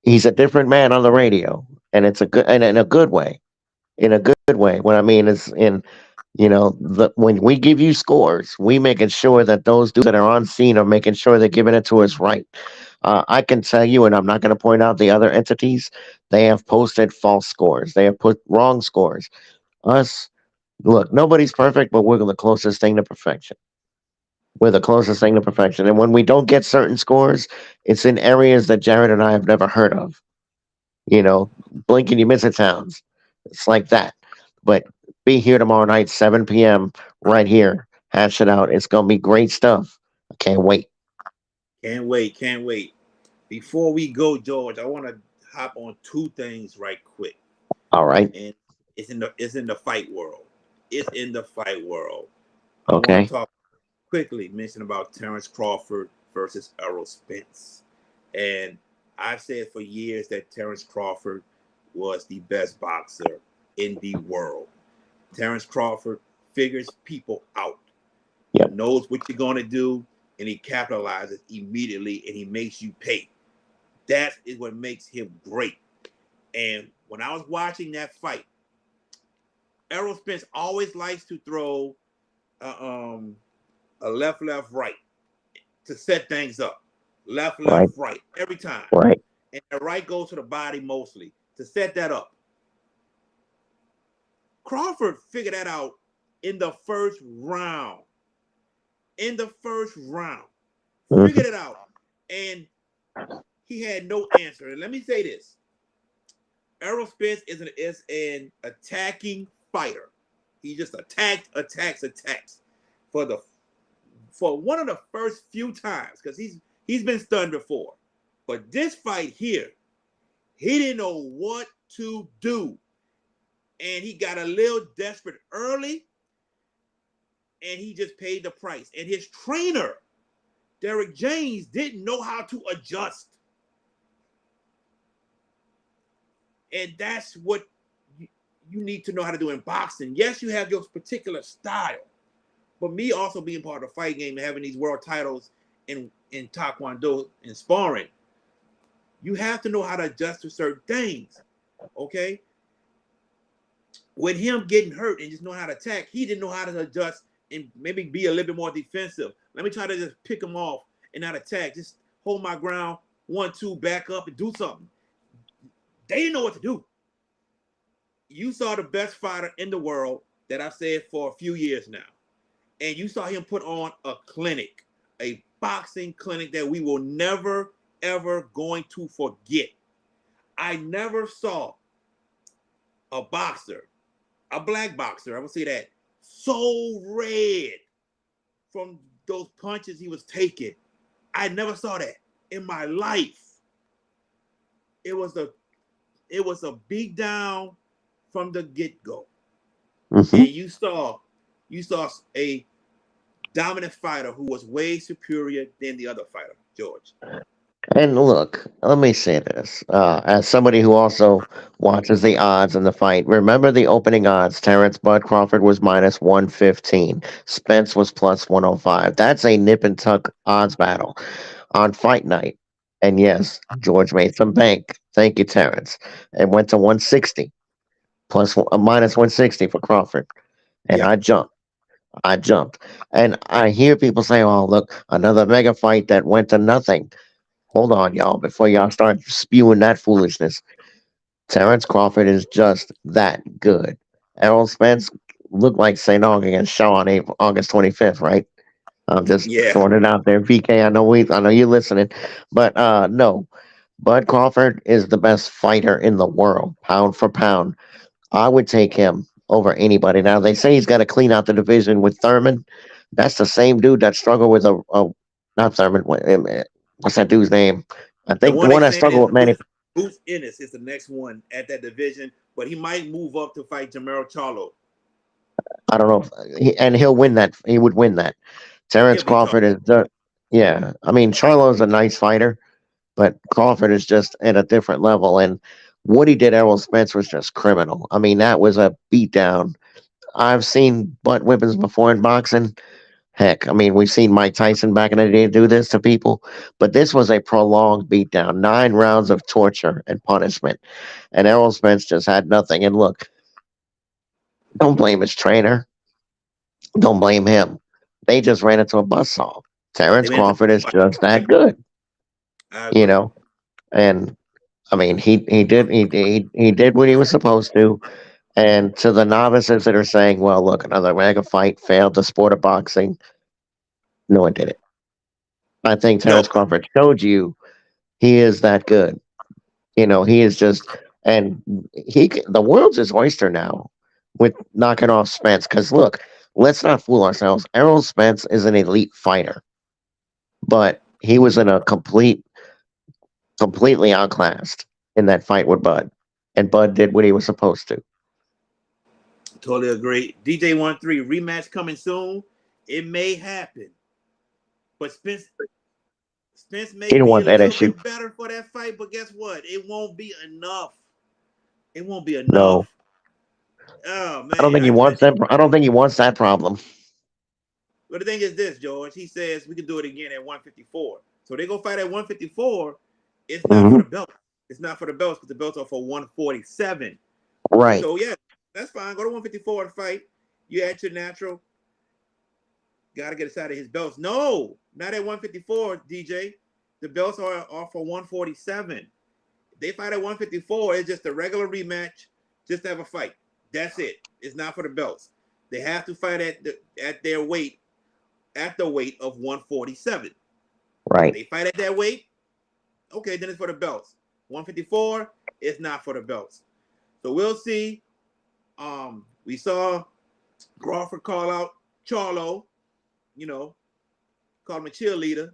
He's a different man on the radio, and it's a good and in a good way. In a good way. What I mean is in when we give you scores, we making sure that those dudes that are on scene are making sure they're giving it to us right. I can tell you, and I'm not going to point out the other entities. They have posted false scores. They have put wrong scores. Us, look, nobody's perfect, but we're the closest thing to perfection. We're the closest thing to perfection. And when we don't get certain scores, it's in areas that Jared and I have never heard of. Blink and you miss it towns. It's like that. But be here tomorrow night, 7 p.m. right here. Hash it out. It's gonna be great stuff. I can't wait. Can't wait. Can't wait. Before we go, George, I want to hop on two things right quick. All right. And it's in the fight world. It's in the fight world. I want Okay. to talk quickly, mention about Terrence Crawford versus Errol Spence. And I've said for years that Terrence Crawford was the best boxer in the world. Terrence Crawford figures people out. Yep. He knows what you're going to do, and he capitalizes immediately, and he makes you pay. That is what makes him great. And when I was watching that fight, Errol Spence always likes to throw a left, right to set things up. Left, right every time. Right. And the right goes to the body mostly to set that up. Crawford figured that out in the first round. Mm-hmm. Figured it out. And he had no answer. And let me say this. Errol Spence is an attacking fighter. He just attacks for one of the first few times, because he's been stunned before. But this fight here, he didn't know what to do. And he got a little desperate early, and he just paid the price. And his trainer, Derek James, didn't know how to adjust. And that's what you need to know how to do in boxing. Yes, you have your particular style, but me also being part of the fight game and having these world titles in Taekwondo and sparring, you have to know how to adjust to certain things, okay? With him getting hurt and just know how to attack, he didn't know how to adjust and maybe be a little bit more defensive. Let me try to just pick him off and not attack. Just hold my ground, 1-2, back up and do something. They didn't know what to do. You saw the best fighter in the world that I've said for a few years now. And you saw him put on a clinic, a boxing clinic that we will never, ever going to forget. I never saw a boxer, a black boxer, I would say that, so red from those punches he was taking. I never saw that in my life. It was a beat down from the get-go. Mm-hmm. And you saw a dominant fighter who was way superior than the other fighter, George. And look, let me say this. As somebody who also watches the odds in the fight, remember the opening odds. Terrence Bud Crawford was minus 115. Spence was plus 105. That's a nip and tuck odds battle on fight night. And yes, George made some bank. Thank you, Terrence. It went to 160, minus 160 for Crawford. And Yeah. I jumped. And I hear people say, oh, look, another mega fight that went to nothing. Hold on, y'all, before y'all start spewing that foolishness. Terrence Crawford is just that good. Errol Spence looked like St. Aug against Shaw on August 25th, right? I'm just Yeah. throwing it out there, VK. I know you're listening, but no, Bud Crawford is the best fighter in the world, pound for pound. I would take him over anybody. Now they say he's got to clean out the division with Thurman. That's the same dude that struggled with a not Thurman. What's that dude's name? I The think the one they one that saying struggled is with Manny. Bruce Ennis is the next one at that division, but he might move up to fight Jamero Charlo. I don't know, and he'll win that. He would win that. Terrence He'll be tough. Crawford is the yeah. I mean, Charlo's a nice fighter, but Crawford is just at a different level. And what he did, Errol Spence, was just criminal. I mean, that was a beatdown. I've seen butt whippings before in boxing. Heck, I mean, we've seen Mike Tyson back in the day do this to people, but this was a prolonged beatdown, 9 rounds of torture and punishment. And Errol Spence just had nothing. And look, don't blame his trainer. Don't blame him. They just ran into a buzzsaw. They Terrence ran into Crawford is fight. just that good, I you agree. know. And I mean, he did what he was supposed to. And to the novices that are saying, "Well, look, another mega fight failed the sport of boxing," no one did it. I think No, Terrence Crawford showed you he is that good. He is just, and the world's his oyster now with knocking off Spence. Because look, let's not fool ourselves. Errol Spence is an elite fighter, but he was in a completely outclassed in that fight with Bud, and Bud did what he was supposed to. totally agree. DJ 13 rematch coming soon. It may happen, but Spence He may didn't be a want that little issue. bit better for that fight, but guess what? It won't be enough. It won't be No, enough. Oh I don't man, think he wants that. I don't think he wants that problem. but the thing is this, George. He says we can do it again at 154. So they go fight at 154. It's not for Hmm. the belt. It's not for the belts because the belts are for 147. Right, So yeah, that's fine. Go to 154 and fight. You at your natural. Got to get aside of his belts. No, not at 154, DJ. The belts are for 147. They fight at 154. It's just a regular rematch, just to have a fight. That's it. It's not for the belts. They have to fight at their weight, at the weight of 147. right. They fight at that weight. Okay, then it's for the belts. 154 is not for the belts. So we'll see. We saw Crawford call out Charlo, you know, call him a cheerleader.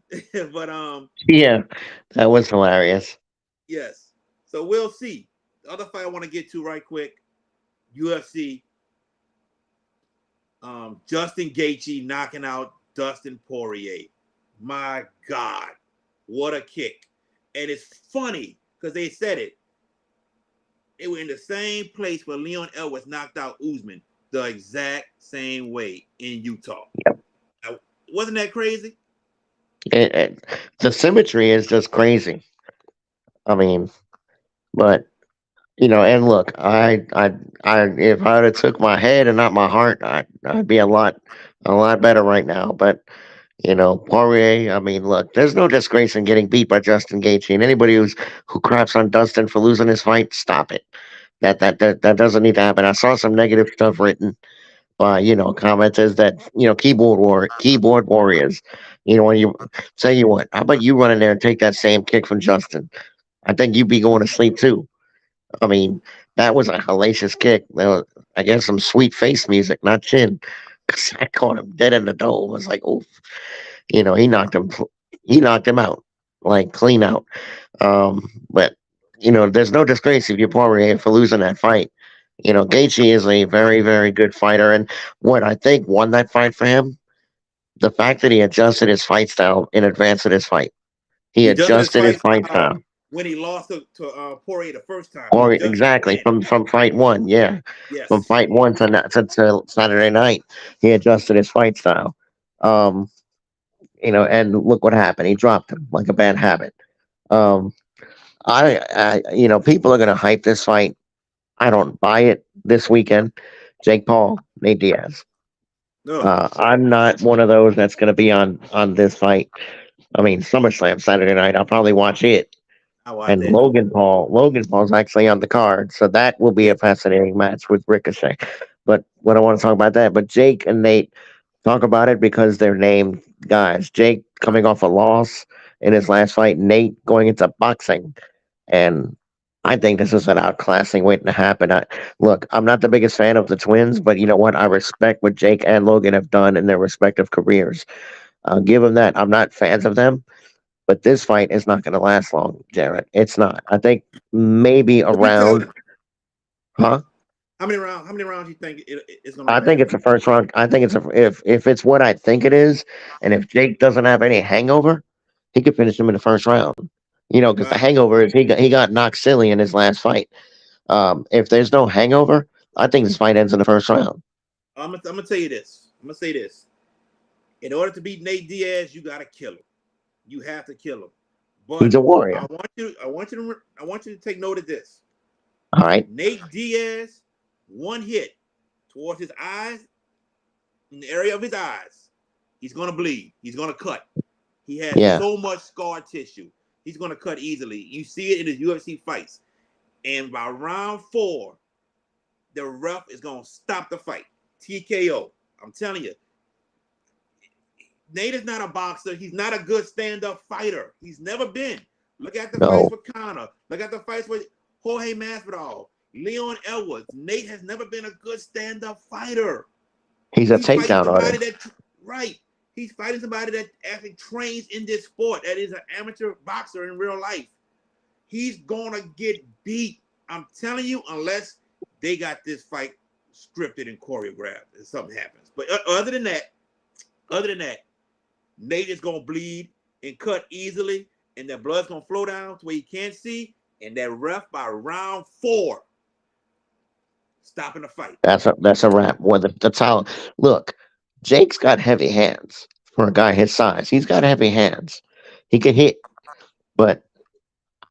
But Yeah, that was hilarious. yes. So we'll see. The other fight I want to get to right quick, UFC, Justin Gaethje knocking out Dustin Poirier. My God, what a kick. And it's funny because they said it. They were in the same place where Leon Edwards knocked out Usman the exact same way in Utah. Yep. Now, wasn't that crazy? The symmetry is just crazy. I mean, but and look, if I'd have took my head and not my heart, I'd be a lot better right now. But Poirier. I mean, look, there's no disgrace in getting beat by Justin Gaethje, and anybody who craps on Dustin for losing his fight, stop it. That doesn't need to happen. I saw some negative stuff written by commenters that keyboard warriors. When you tell you what, how about you run in there and take that same kick from Justin? I think you'd be going to sleep too. I mean, that was a hellacious kick. There was, I guess, some sweet face music, not chin. 'Cause I caught him dead in the dome. I was like, oh, he knocked him out, like clean out. But there's no disgrace if you're Poirier for losing that fight. Gaethje is a very, very good fighter, and what I think won that fight for him, the fact that he adjusted his fight style in advance of this fight. He He adjusted his adjusted his fight fight style style. when he lost to Poirier the first time. He Or adjusted exactly then. from fight one, yeah, from Yes. fight one to Saturday night, he adjusted his fight style. Um, and look what happened. He dropped him like a bad habit. Um, people are gonna hype this fight. I don't buy it this weekend. Jake Paul, Nate Diaz. No, I'm not one of those that's gonna be on this fight. I mean, SummerSlam Saturday night. I'll probably watch it. I watched And that too. Logan Paul's actually on the card, so that will be Yeah. a fascinating match with Ricochet. But what I want to talk about that, but Jake and Nate, talk about it because they're named guys. Jake coming off a loss in his last fight, Nate going into boxing. And I think this is an outclassing waiting to happen. Look, I'm not the biggest fan of the twins, but you know what? I respect what Jake and Logan have done in their respective careers. I'll give them that. I'm not fans of them, but this fight is not going to last long, Jared. It's not. I think maybe What we tell around, huh? how many rounds? How many rounds you think it's going to I think last? it's a first round. I think it's a if it's what I think it is, and if Jake doesn't have any hangover, he could finish him in the first round. You know, because the Wow. hangover is he got knocked silly in his last fight. If there's no hangover, I think this fight ends in the first round. I'm gonna tell you this. I'm gonna say this. In order to beat Nate Diaz, you gotta kill him. You have to kill him. He's But a warrior. I want you to take note of this. All right. Nate Diaz, one hit towards his eyes, in the area of his eyes, he's gonna bleed. He's gonna cut. He has Yeah. so much scar tissue. He's gonna cut easily. You see it in his UFC fights. And by round 4, the ref is gonna stop the fight. TKO. I'm telling you. Nate is not a boxer. He's not a good stand-up fighter. He's never been. Look at the fights No. with Conor. Look at the fights with Jorge Masvidal, Leon Edwards. Nate has never been a good stand-up fighter. He's a He's fighting takedown somebody artist. that right. He's fighting somebody that actually trains in this sport. That is an amateur boxer in real life. He's gonna get beat. I'm telling you, unless they got this fight scripted and choreographed and something happens. But other than that, Nate is gonna bleed and cut easily, and that blood's gonna flow down to where you can't see, and that ref by round 4 stopping the fight. That's a wrap. Well, that's how. Look, Jake's got heavy hands for a guy his size. He's got heavy hands. He can hit, but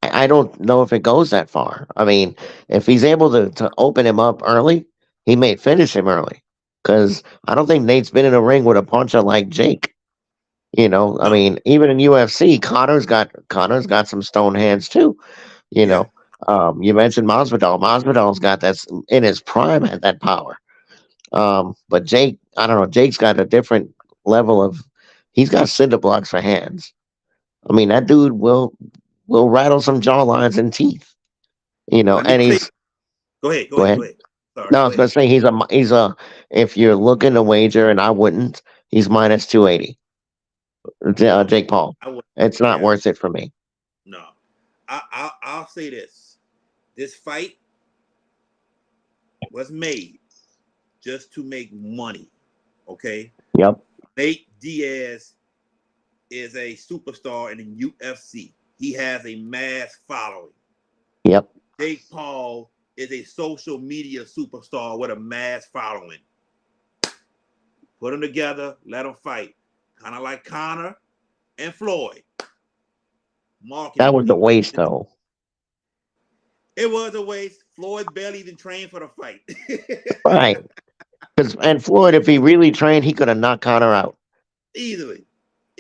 I don't know if it goes that far. I mean, if he's able to open him up early, he may finish him early. Because I don't think Nate's been in a ring with a puncher like Jake. You know, I No, mean, even in UFC, Connor's got some stone hands too. You yeah, know, you mentioned Masvidal. Masvidal's got that in his prime had that power. But Jake, I don't know. Jake's got a different level of. He's got cinder blocks for hands. I mean, that dude will rattle some jawlines and teeth. You know, I need and to say, he's go ahead, go go ahead, go ahead. ahead. Sorry, No, I go was gonna ahead. say If you're looking to wager, and I wouldn't, he's minus 280. No, Jake Paul. I would. It's not Yeah, worth it for me. no. I'll say this: this fight was made just to make money. Okay, Yep. Nate Diaz is a superstar in the UFC. He has a mass following. Yep. Jake Paul is a social media superstar with a mass following. Put them together, let them fight. Kind of like Conor and Floyd. That Marketing was a people. waste, though. It was a waste. Floyd barely even trained for the fight. Right. And Floyd, if he really trained, he could have knocked Connor out. Easily.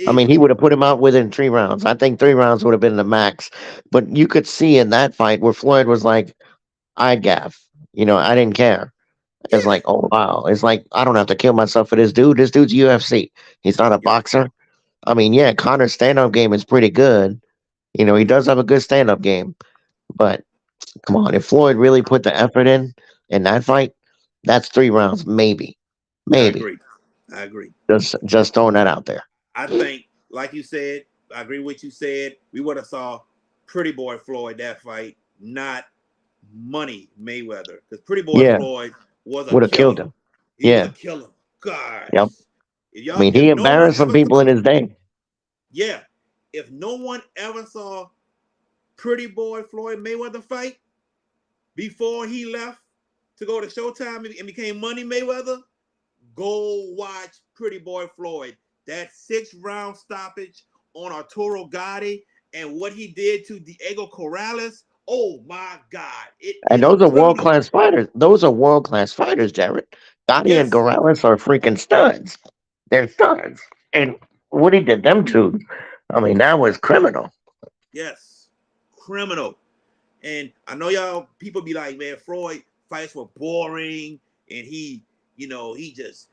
I mean, he Easily. would have put him out within 3 rounds. I think 3 rounds would have been the max. But you could see in that fight where Floyd was like, I gaff. You know, I didn't care. It's Yeah. like, oh, wow. It's like, I don't have to kill myself for this dude. This dude's UFC. He's not a Yeah. boxer. I mean, yeah, Connor's stand up game is pretty good. You know, he does have a good stand up game. But come on, if Floyd really put the effort in that fight, that's 3 rounds, maybe. I Maybe. agree. I agree. Just throwing that out there. I think, like you said, I agree with what you said. We would have saw Pretty Boy Floyd that fight, not Money Mayweather. Because Pretty Boy Yeah, Floyd was a would have killed killer. him. He was a Yeah. killer. Yep. Guys. I mean, he If no one embarrassed some ever people saw, in his day. yeah, if no one ever saw Pretty Boy Floyd Mayweather fight before he left to go to Showtime and became Money Mayweather, go watch Pretty Boy Floyd. That 6-round stoppage on Arturo Gotti and what he did to Diego Corrales. Oh my God. It And is those are world criminal. class fighters. Those are world class fighters, Jared. Gotti and Yes. Morales are freaking studs. They're studs. And what he did them to, I mean, that was criminal. Yes. Criminal. And I know y'all people be like, man, Floyd fights were boring and he just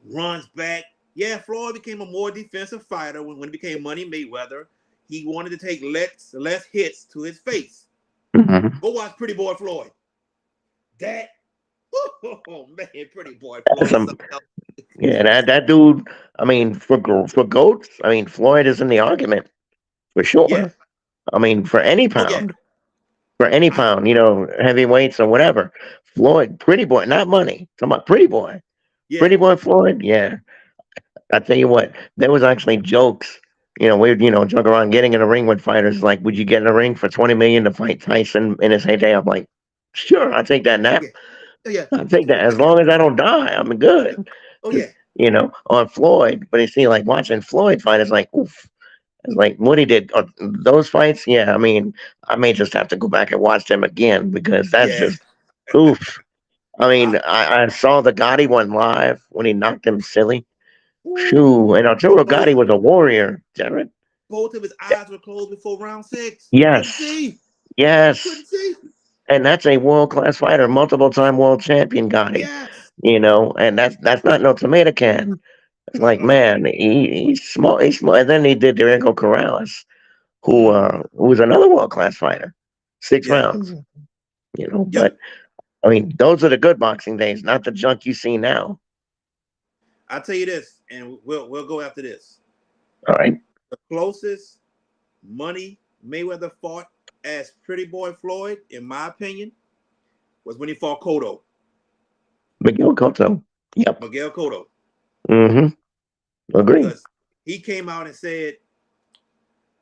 runs back. Yeah, Floyd became a more defensive fighter when he became Money Mayweather. He wanted to take less hits to his face. Mhm. Go watch Pretty Boy Floyd. That, oh man, Pretty Boy That's Floyd is some, something else. yeah, that dude. I mean, for goats, I mean, Floyd is in the argument for Yeah. sure. I mean, Oh yeah. for any I pound, heavyweights or whatever. Floyd, Pretty Boy, not Money. Talking about Pretty Boy, yeah. Pretty Boy Floyd. Yeah, I tell you what, there was actually jokes. We'd joke around getting in a ring with fighters. Like, would you get in a ring for 20 million to fight Tyson in his heyday? I'm like, sure, I'll take that Oh nap. yeah. Oh yeah. I'll take that as long as I don't die. I'm good. Oh 'Cause, yeah. on Floyd, but you see, like watching Floyd fight is like, oof. It's like what he did those fights. Yeah, I mean, I may just have to go back and watch them again because that's Yeah. just oof. I I, mean, I saw the Gotti one live when he knocked him silly. Shoo, and ooh, Arturo Gotti was a warrior, Jared. both of his eyes were closed before round 6. He couldn't Yes, see. He yes, couldn't see. and that's a world class fighter, multiple time world champion Gotti. Yes. And that's not no tomato can. It's like, Uh-uh. man, he's small. He's small. And then he did Diego Corrales, Mm. who was another world class fighter, 6 Yes. rounds. Yep. But I mean, those are the good boxing days, not the junk you see now. I'll tell you this, and we'll go after this. All right, The closest Money Mayweather fought as Pretty Boy Floyd, in my opinion, was when he fought Cotto, Miguel Cotto. Yep. Miguel Cotto, Mm-hmm. Agree. because he came out and said,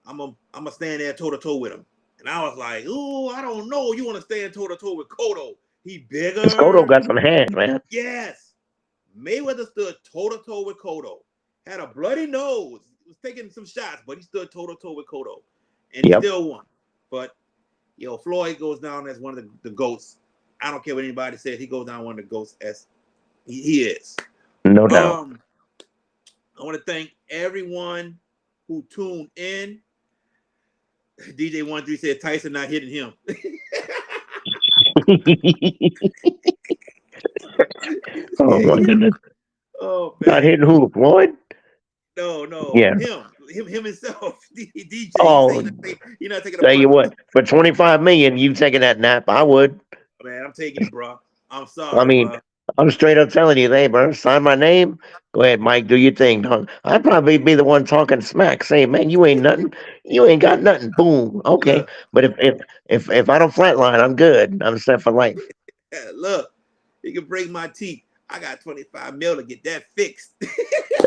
I'm gonna stand there toe to toe with him. And I was like, ooh, I don't know. You want to stand toe to toe with Cotto? He Because Cotto bigger. got some hands, man. Yes. Mayweather stood toe to toe with Cotto. Had a bloody nose. He was taking some shots, but he stood toe to toe with Cotto. And he Yep. still won. But Floyd goes down as one of the GOATs. I don't care what anybody says, he goes down one of the GOATs as he is. No doubt. I want to thank everyone who tuned in. DJ13 said Tyson not hitting him. Oh my goodness. Oh Not man. hitting who? Floyd? No. Yeah. Him himself. DJ. He Oh, said you're not taking a tell you punch. what, for 25 million, you taking that nap? I would. Man, I'm taking it, bro. I'm I sorry, mean, bro. I'm straight up telling you, hey, bro, sign my name. Go ahead, Mike, do your thing, dog. I'd probably be the one talking smack, saying, man, you ain't nothing. You ain't got nothing. Boom. Okay. Look, But if I don't flatline, I'm good. I'm set for life. look. He can break my teeth. I got 25 mil to get that fixed.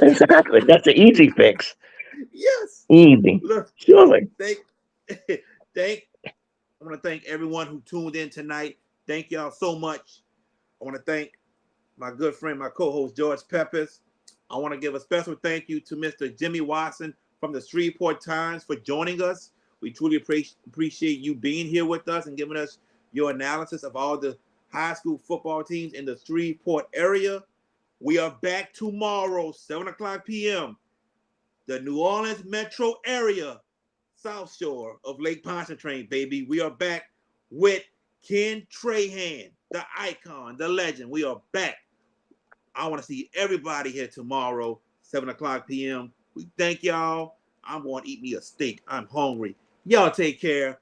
Exactly. That's an easy fix. Yes. Easy. Look, Surely. thank, thank. I want to thank everyone who tuned in tonight. Thank y'all so much. I want to thank my good friend, my co-host George Peppers. I want to give a special thank you to Mr. Jimmy Watson from the Shreveport Times for joining us. We truly appreciate you being here with us and giving us your analysis of all the high school football teams in the Shreveport area. We are back tomorrow, 7 o'clock p.m. The New Orleans metro area, South Shore of Lake Pontchartrain, baby. We are back with Ken Trahan, the icon, the legend. We are back. I want to see everybody here tomorrow, 7 o'clock p.m. We thank y'all. I'm going to eat me a steak. I'm hungry. Y'all take care.